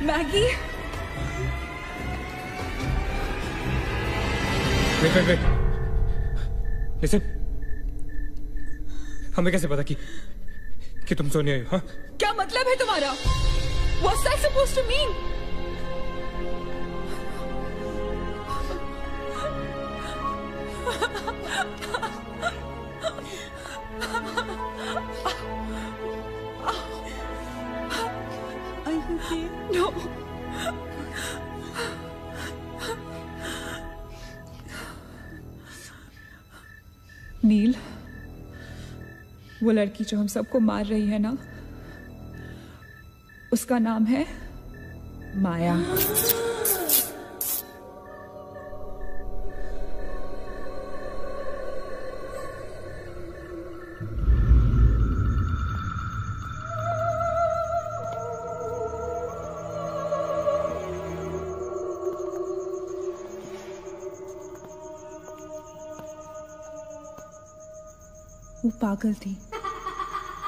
Maggie? Wait. Listen. हमें कैसे पता कि तुम सोनिया हो? हाँ? क्या मतलब है तुम्हारा? What's that supposed to mean? No. नील, वो लड़की जो हम सबको मार रही है ना, उसका नाम है माया. वो पागल थी.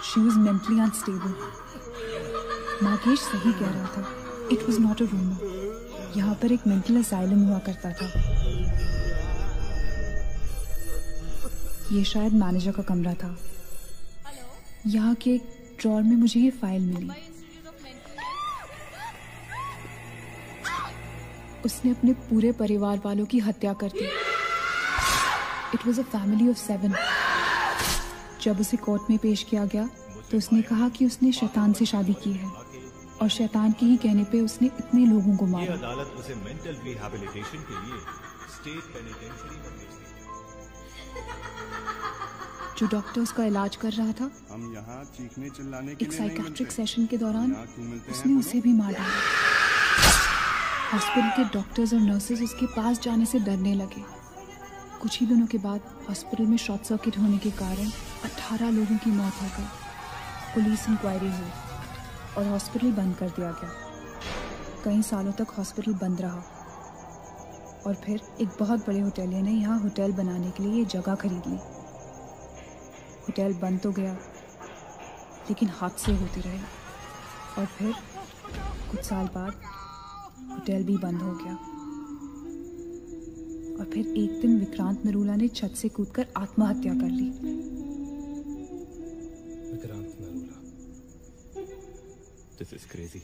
She was mentally unstable. Nagesh सही कह रहा था. It was not a rumor. यहाँ पर एक मेंटल असाइलम हुआ करता था. ये शायद मैनेजर का कमरा था. यहाँ के एक ड्रॉर में मुझे ये फाइल मिली. उसने अपने पूरे परिवार वालों की हत्या कर दी. It was a family of 7. जब उसे कोर्ट में पेश किया गया तो उसने कहा कि उसने शैतान से शादी की है और शैतान के ही कहने पे उसने इतने लोगों को मारा. अदालत उसे मेंटल रिहैबिलिटेशन के लिए स्टेट पेनिटेंशियरी में भेज दी. जो डॉक्टर उसका इलाज कर रहा था, हम यहाँ चीखने चिल्लाने के एक लिए साइकेट्रिक सेशन के दौरान उसने उसे भी मार डाला. हॉस्पिटल के डॉक्टर्स और नर्सेज उसके पास जाने से डरने लगे. कुछ ही दिनों के बाद हॉस्पिटल में शॉर्ट सर्किट होने के कारण 18 लोगों की मौत हो गई. पुलिस इंक्वायरी हुई और हॉस्पिटल बंद कर दिया गया. कई सालों तक हॉस्पिटल बंद रहा और फिर एक बहुत बड़े होटलियर ने यहाँ होटल बनाने के लिए ये जगह खरीद ली. होटल बंद तो गया लेकिन हादसे होते रहे और फिर कुछ साल बाद होटल भी बंद हो गया. और फिर एक दिन विक्रांत नरूला ने छत से कूदकर आत्महत्या कर ली। Vikrant Narula. This is crazy.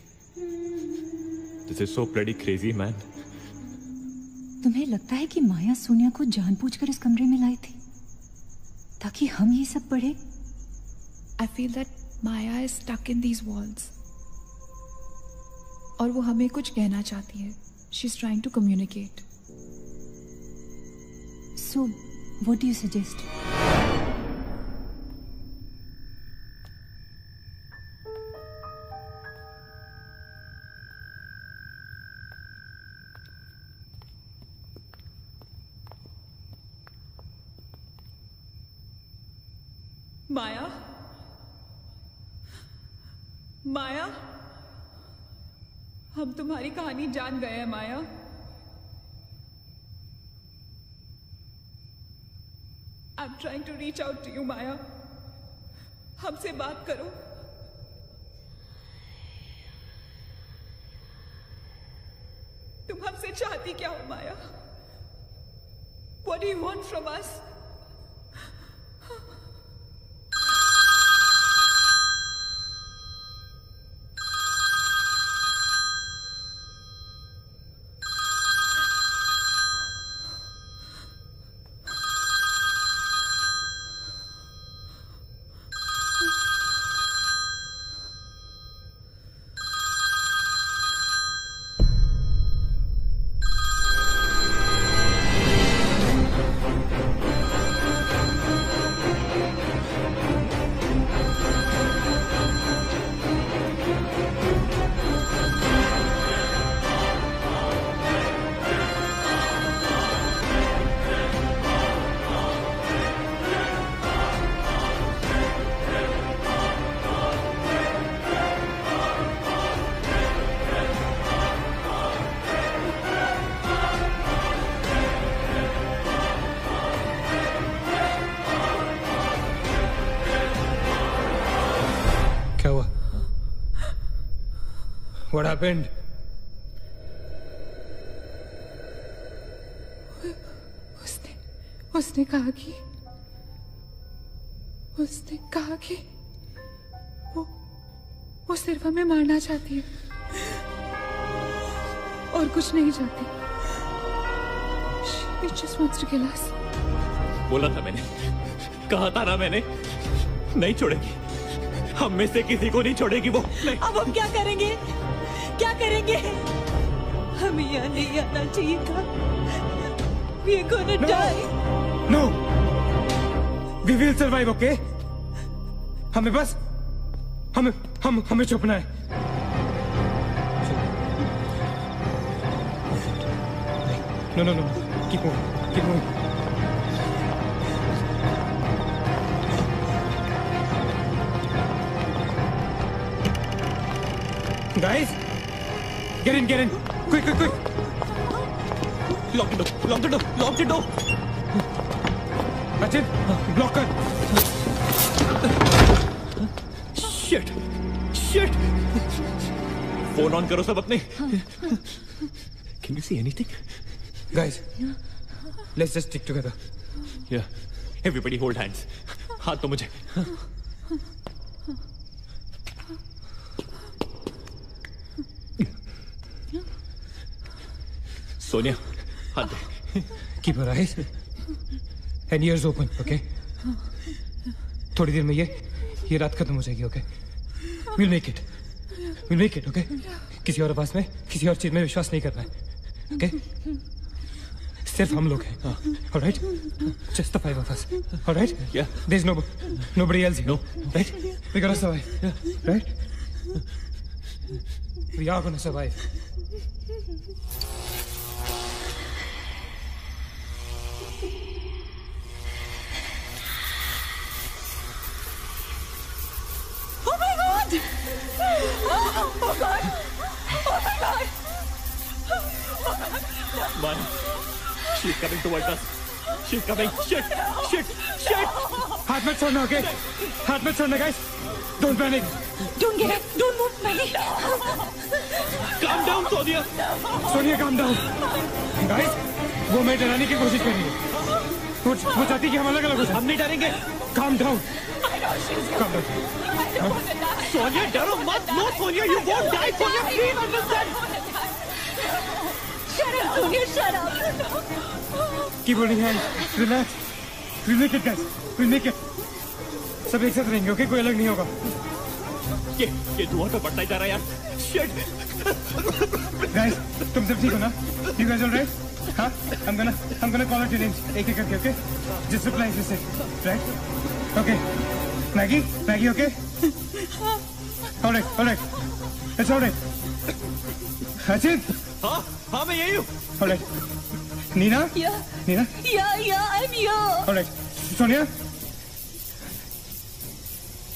This is so bloody crazy, man. तुम्हें लगता है कि माया सोनिया को जानबूझकर इस कमरे में लाई थी ताकि हम ये सब पढ़े? I feel that Maya is stuck in these walls. और वो हमें कुछ कहना चाहती है. She's trying to communicate. So, what do you suggest? माया, माया, हम तुम्हारी कहानी जान गए हैं माया। I'm trying to reach out to you, माया। हमसे बात करो। तुम हमसे चाहती क्या हो माया? What do you want from us? What happened? उसने कहा कि वो सिर्फ हमें मारना चाहती है और कुछ नहीं चाहती। She just wants to kill us. बोला था मैंने, कहा था ना मैंने, नहीं छोड़ेगी, हम में से किसी को नहीं छोड़ेगी वो। नहीं। अब हम क्या करेंगे? क्या करेंगे? हमें यहाँ नहीं आना चाहिए था। We are gonna die. No. We will survive, okay? हमें छुपना है। No. Keep moving. Guys, get in. Quick. Lock the door. Rajit, block her. Shit. Phone on करो सब अपने. Can you see anything? Guys, let's just stick together. Yeah. Everybody hold hands. हाथ तो मुझे. सोनिया, हाथ दे. Keep your eyes and ears open, okay? थोड़ी देर में ये रात खत्म हो जाएगी, okay? We'll make it, okay? किसी और आवाज में, किसी और चीज में विश्वास नहीं करना है, okay? सिर्फ हम लोग हैं, all right? Just the 5 of us, all right? Yeah. There's nobody else here, no? Right? We're gonna survive, right? We are gonna survive. Oh God! Man, she's coming towards us. She's coming. Shit! हाथ मत छोड़ना, okay? हाथ मत छोड़ना, guys. Don't panic. Don't get up. Don't move, Maggie. Calm down, Sonia. Sonia, calm down. Guys, वो मैं डराने की कोशिश कर रही है। वो चाहती कि हम अलग अलग हो जाएं। हम नहीं डरेंगे। Calm down. Calm down. Sonia डरो मत। No Sonia, you won't die. Sonia please understand. Shut up, Sonia, shut up. Keep holding hands. Relax. We'll make it, guys. We'll make it. सब एक साथ रहेंगे, ओके? कोई अलग नहीं होगा। ये धुआं तो बढ़ता ही जा रहा है यार। Shit. Guys, तुम सब ठीक हो ना? You guys all right? हाँ? I'm gonna call out your names. एक एक करके, okay? Just reply just say, right? Okay. Maggie, okay? All right. It's all right. Ajit? हाँ मैं यही हूँ। All right. Nina? Yeah. Nina? Yeah, I'm here. All right. Sonia?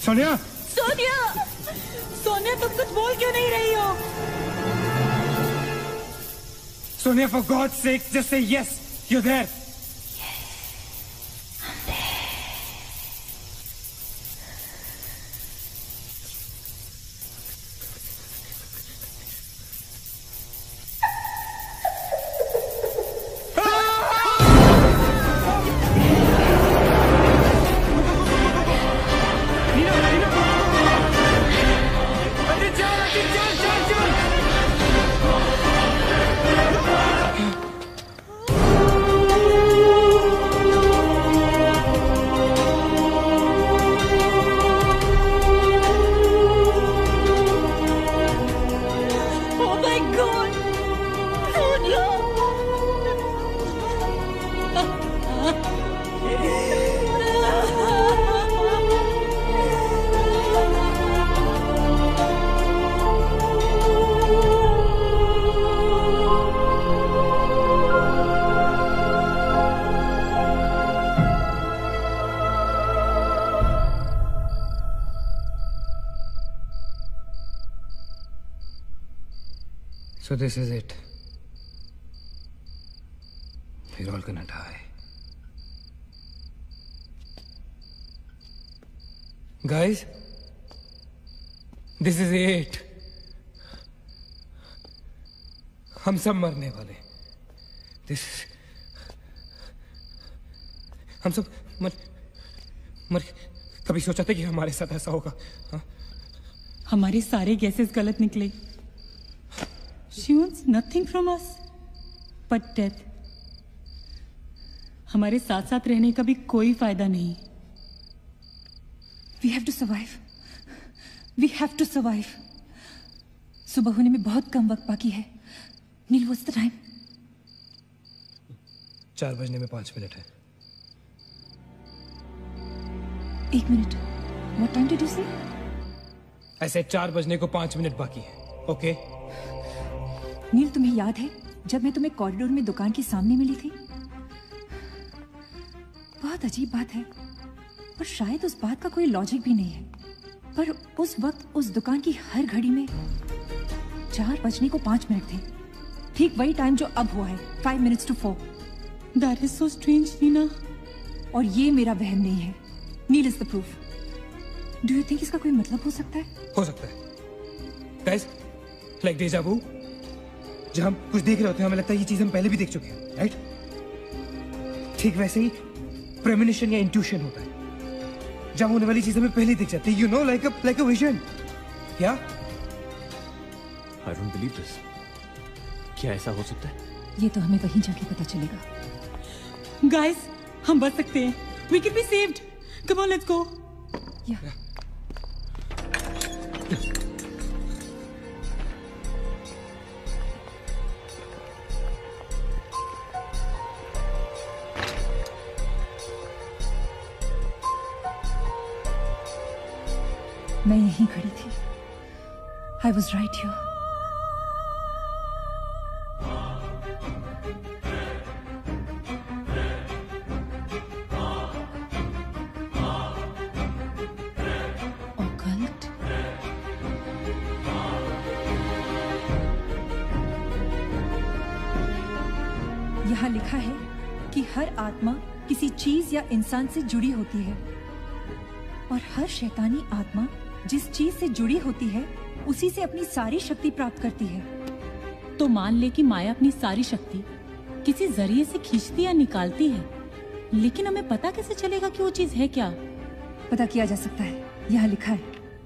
Sonia? Sonia तुम कुछ बोल क्यों नहीं रही हो? Sonia, for God's sake, just say yes. You're there. So this is it. We're all gonna die. Guys, this is it. हम सब मरने वाले। हम सब मर कभी सोचा था कि हमारे साथ ऐसा होगा? हाँ? हमारे सारे गैसेस गलत निकले। She wants nothing from us but death. हमारे साथ साथ रहने का भी कोई फायदा नहीं। We have to survive. We have to survive. सुबह होने में बहुत कम वक्त बाकी है। नील, what's the time? 4 बजने में 5 मिनट है। 1 minute. What time did you say? ऐसे 4 बजने को 5 मिनट बाकी है। ओके? नील, तुम्हें याद है जब मैं तुम्हें कॉरिडोर में दुकान के सामने मिली थी? बहुत अजीब बात है और शायद उस बात का कोई लॉजिक भी नहीं है, पर उस वक्त उस दुकान की हर घड़ी में 4 बजने को 5 मिनट थे। ठीक वही टाइम जो अब हुआ है, 5 minutes to 4. That is so strange, Neena. और ये मेरा वहम नहीं है। Neel is the proof. Do you think इसका कोई मतलब हो सकता है? हो सकता है। Guys, like deja vu, जब हम कुछ देख रहे होते हैं हमें लगता है ये चीज हम पहले भी देख चुके हैं, राइट? ठीक वैसे ही प्रेमोनिशन या इंट्यूशन होता है, जब होने वाली चीज हमें पहले दिख जाती है, you know, like a vision. या I don't believe this. क्या ऐसा हो सकता है? ये तो हमें वहीं जाके पता चलेगा। गाइस, हम बच सकते हैं। We can be saved. Come on, let's go. Yeah. मैं यहीं खड़ी थी। I was right here. Occult? यहाँ लिखा है कि हर आत्मा किसी चीज या इंसान से जुड़ी होती है और हर शैतानी आत्मा जिस चीज से जुड़ी होती है उसी से अपनी सारी शक्ति प्राप्त करती है। तो मान ले कि माया अपनी सारी शक्ति किसी जरिए से खींचती या निकालती है, लेकिन हमें पता कैसे चलेगा कि वो चीज है क्या? पता किया जा सकता है, यहाँ लिखा है।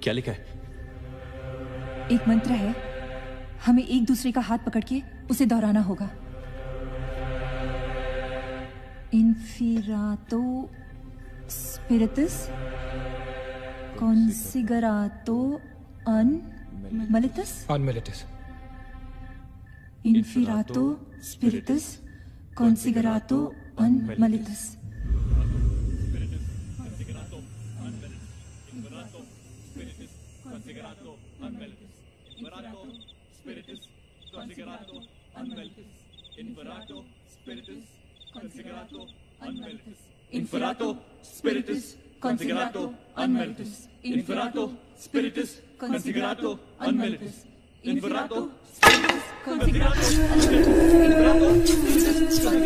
क्या लिखा है? एक मंत्र है, हमें एक दूसरे का हाथ पकड़ के उसे दोहराना होगा। इन्फिरातो स्पिरिटस कॉन्सिगरातो अनमिलिटस। अनमिलिटस। इन्फिरातो स्पिरिटस कॉन्सिगरातो अनमिलिटस। Inferato spiritus consigrato unmeritus. Inferato spiritus consigrato unmeritus. Inferato spiritus consigrato unmeritus. Inferato spiritus consigrato unmeritus. Inferato spiritus consigrato unmeritus. Spiritus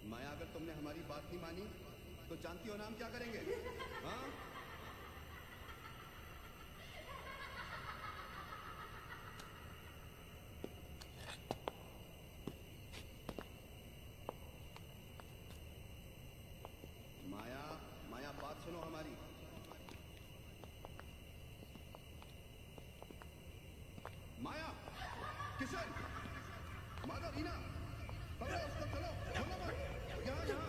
माया, अगर तुमने हमारी बात नहीं मानी तो जानती हो ना हम क्या करेंगे? हाँ? माया, माया बात सुनो हमारी। माया, किशन, माधव, रीना, पकड़ो उसको, चलो, बोलो मत, यहाँ यहाँ।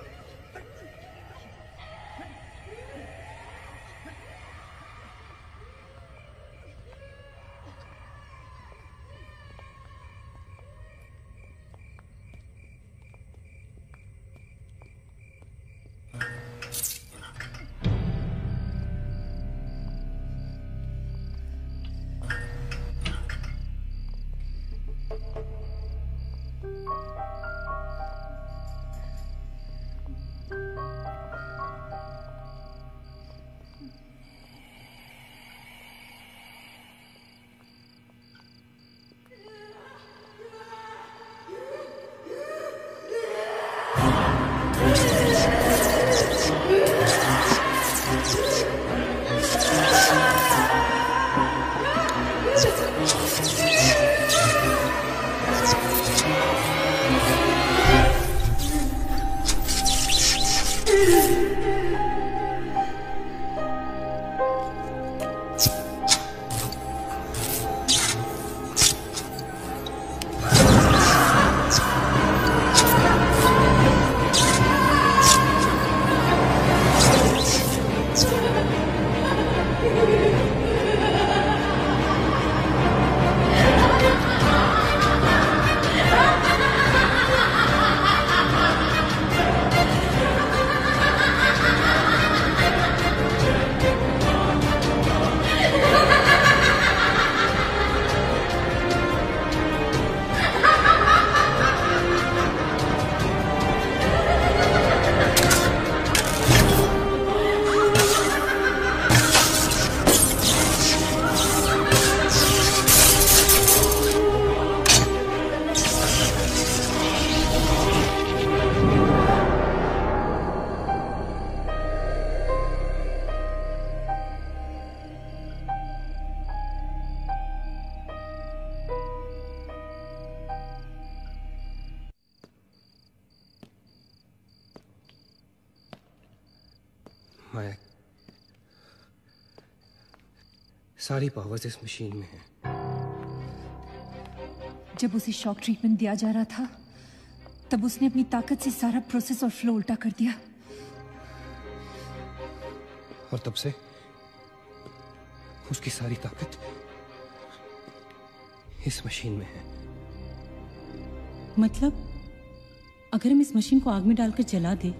माया, सारी पावर्स इस मशीन में है। जब उसे शॉक ट्रीटमेंट दिया जा रहा था तब उसने अपनी ताकत से सारा प्रोसेस और फ्लो उल्टा कर दिया, और तब से उसकी सारी ताकत इस मशीन में है। मतलब अगर हम इस मशीन को आग में डालकर जला दे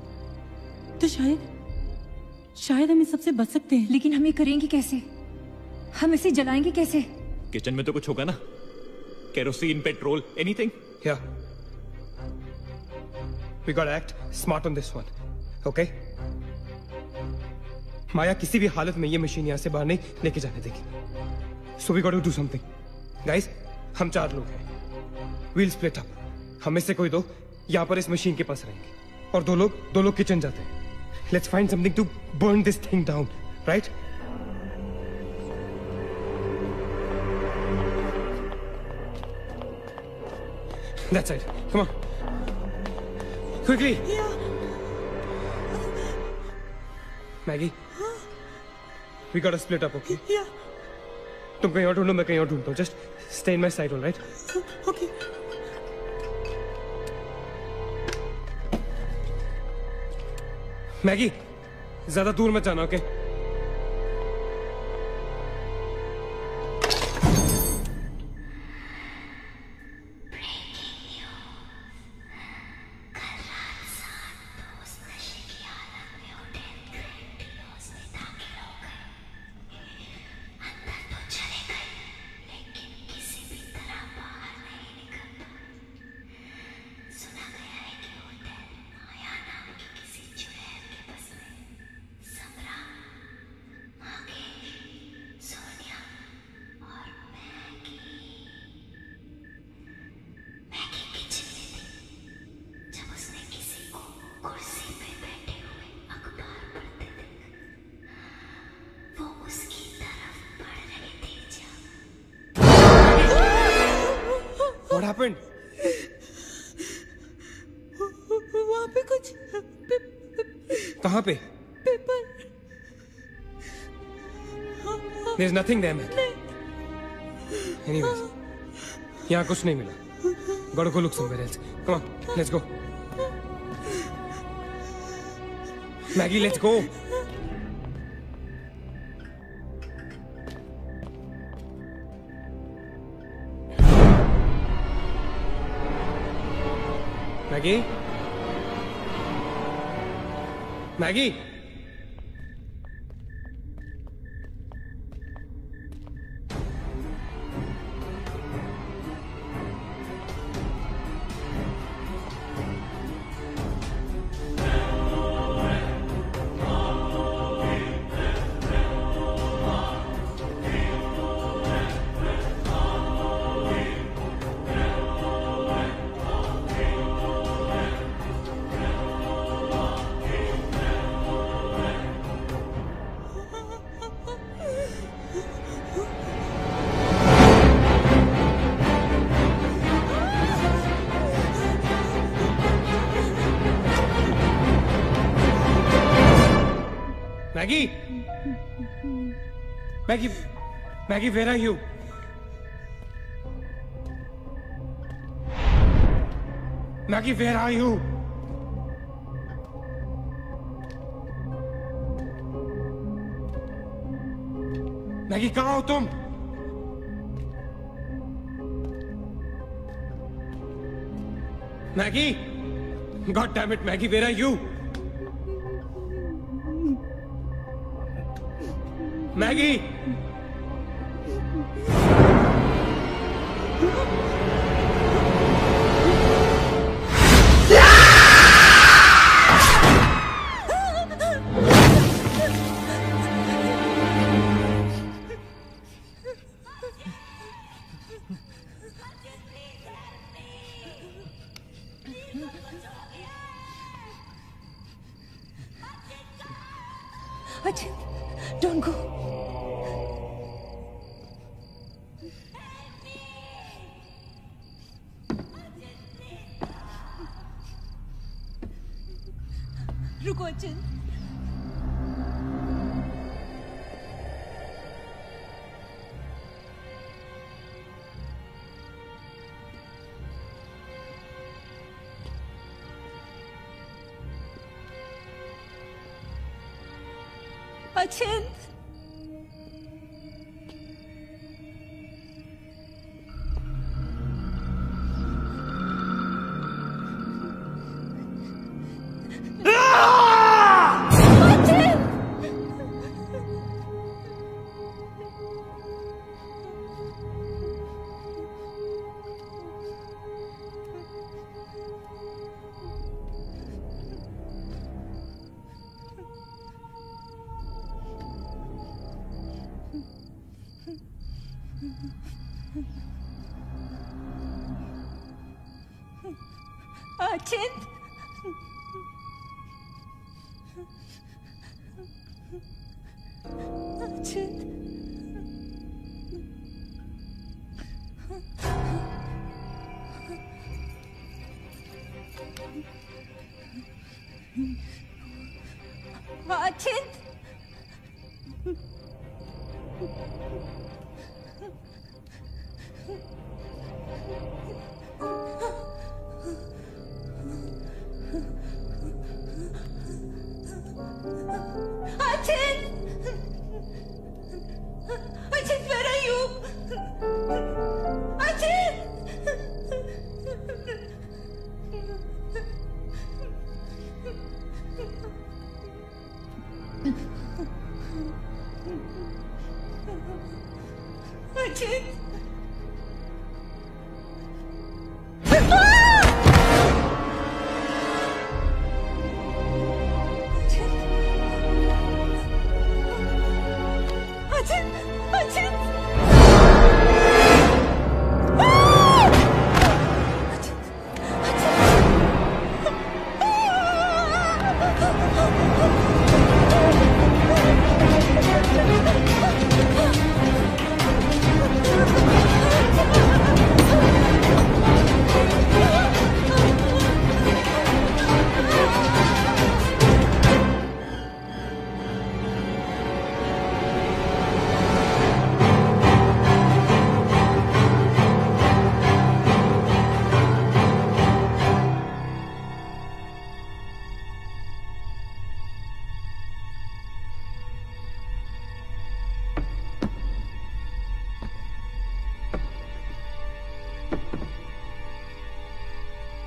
तो शायद हम इस सबसे बच सकते हैं। लेकिन हम ये करेंगे कैसे? हम इसे जलाएंगे कैसे? किचन में तो कुछ होगा ना, kerosene, petrol, anything. Yeah. We gotta act smart on this one, okay? माया किसी भी हालत में ये मशीन यहाँ से बाहर नहीं लेके जाने देगी। So we gotta do something. Guys, हम 4 लोग हैं। We'll split up. हम में से कोई 2 यहाँ पर इस मशीन के पास रहेंगे और 2 लोग किचन जाते हैं। Let's find something to burn this thing down, right? That side. Come on. Quickly. Yeah. Maggie. We gotta split up, okay? Yeah. तुम कहीं और ढूंढो, मैं कहीं और ढूंढता हूँ. Just stay in my side, all right? Okay. Maggie, ज़्यादा दूर मत जाना, okay? What happened? वहाँ पे कुछ कहाँ पे? Paper. There's nothing there, man. Anyways, यहाँ कुछ नहीं मिला. Gotta go look somewhere else. Come on, let's go. Maggie, let's go. Maggie? Maggie? Maggie? Maggie, where are you? Maggie, where are you? Maggie, कहाँ हो तुम? Maggie? God damn it, Maggie, where are you? Maggie! Ajit, don't go. रुको अचिंत। अचिंत। अचिंत अचिंत अचिंत Achin, where are you? Achin! Achin!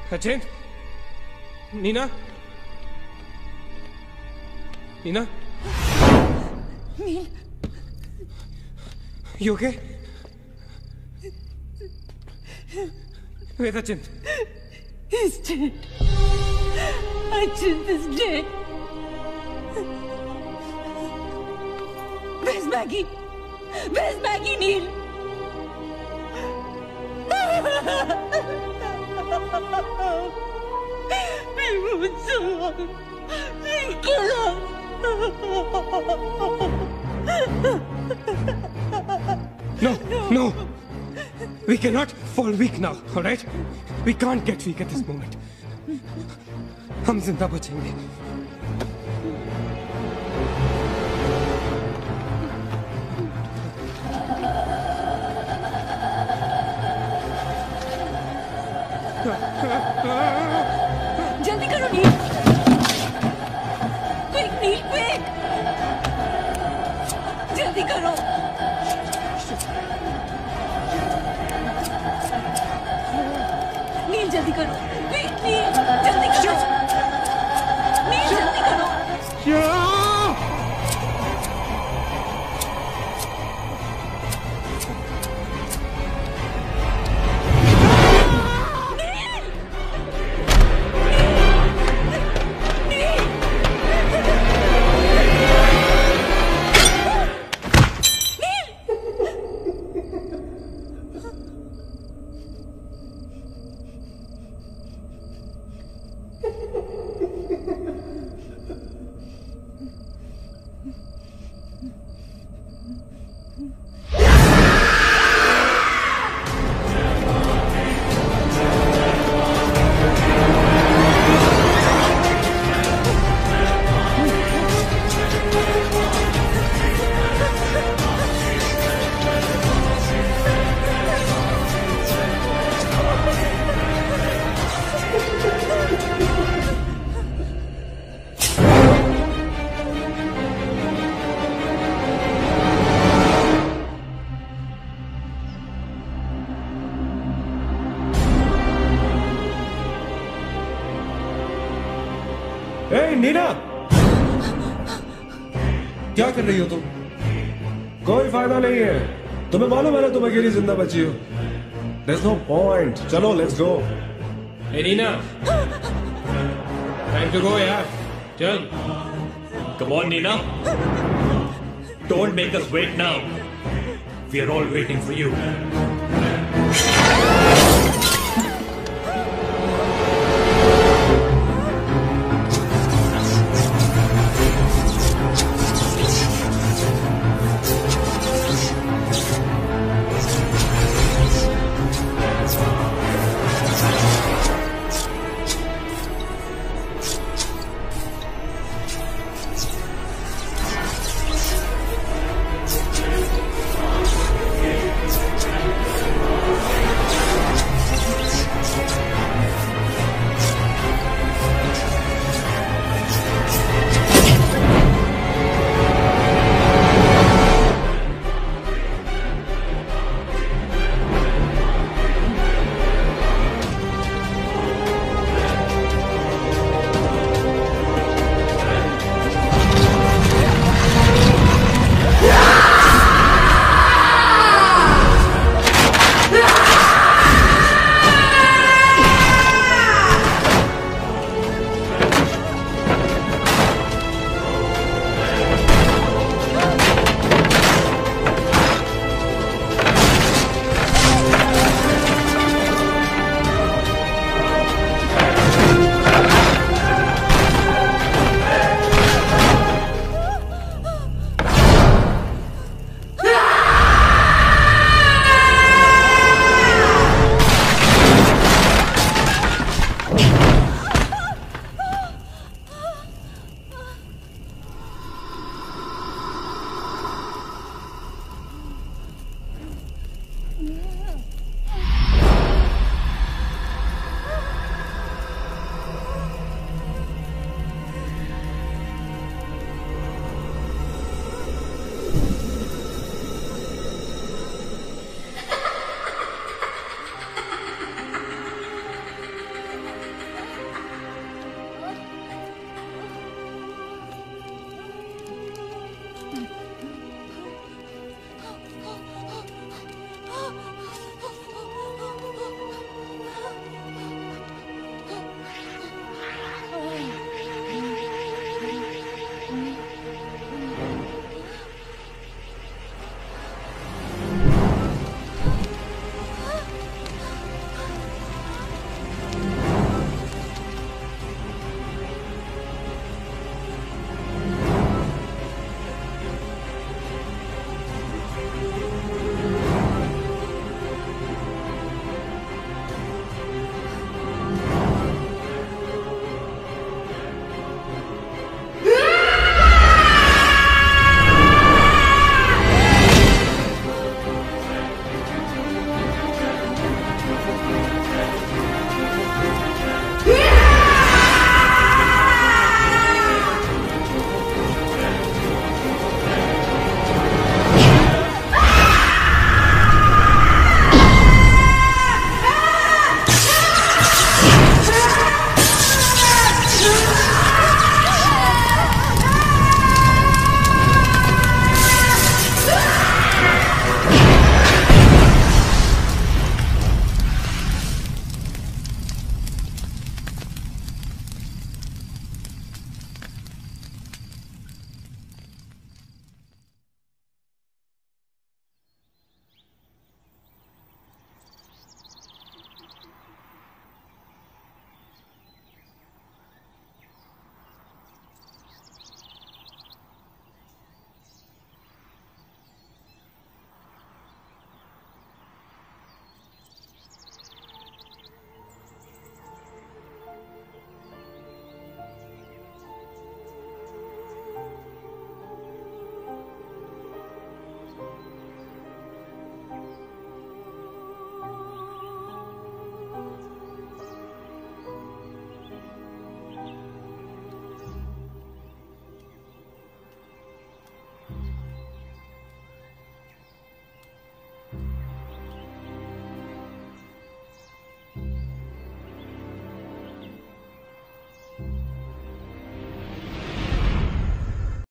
Achin? Nina? Nina? Neil. You okay? Where's Achin? He's dead. Achin is dead. Where's Maggie? Where's Maggie, Neil? We won't survive. He'll kill us. No. We cannot fall weak now, all right? We can't get weak at this moment. हम जिंदा बचेंगे. जल्दी करो नील. Quick नील, quick. जल्दी करो. नील जल्दी करो. Quick नील, जल्दी करो. नील जल्दी करो. नीना, क्या कर रही हो तुम? कोई फायदा नहीं है. तुम्हें मालूम है ना तुम अकेली जिंदा बची हो. There's no point. चलो, let's go. Hey Nina, time to go यार. चल. Come on Nina. Don't make us wait now. We are all waiting for you.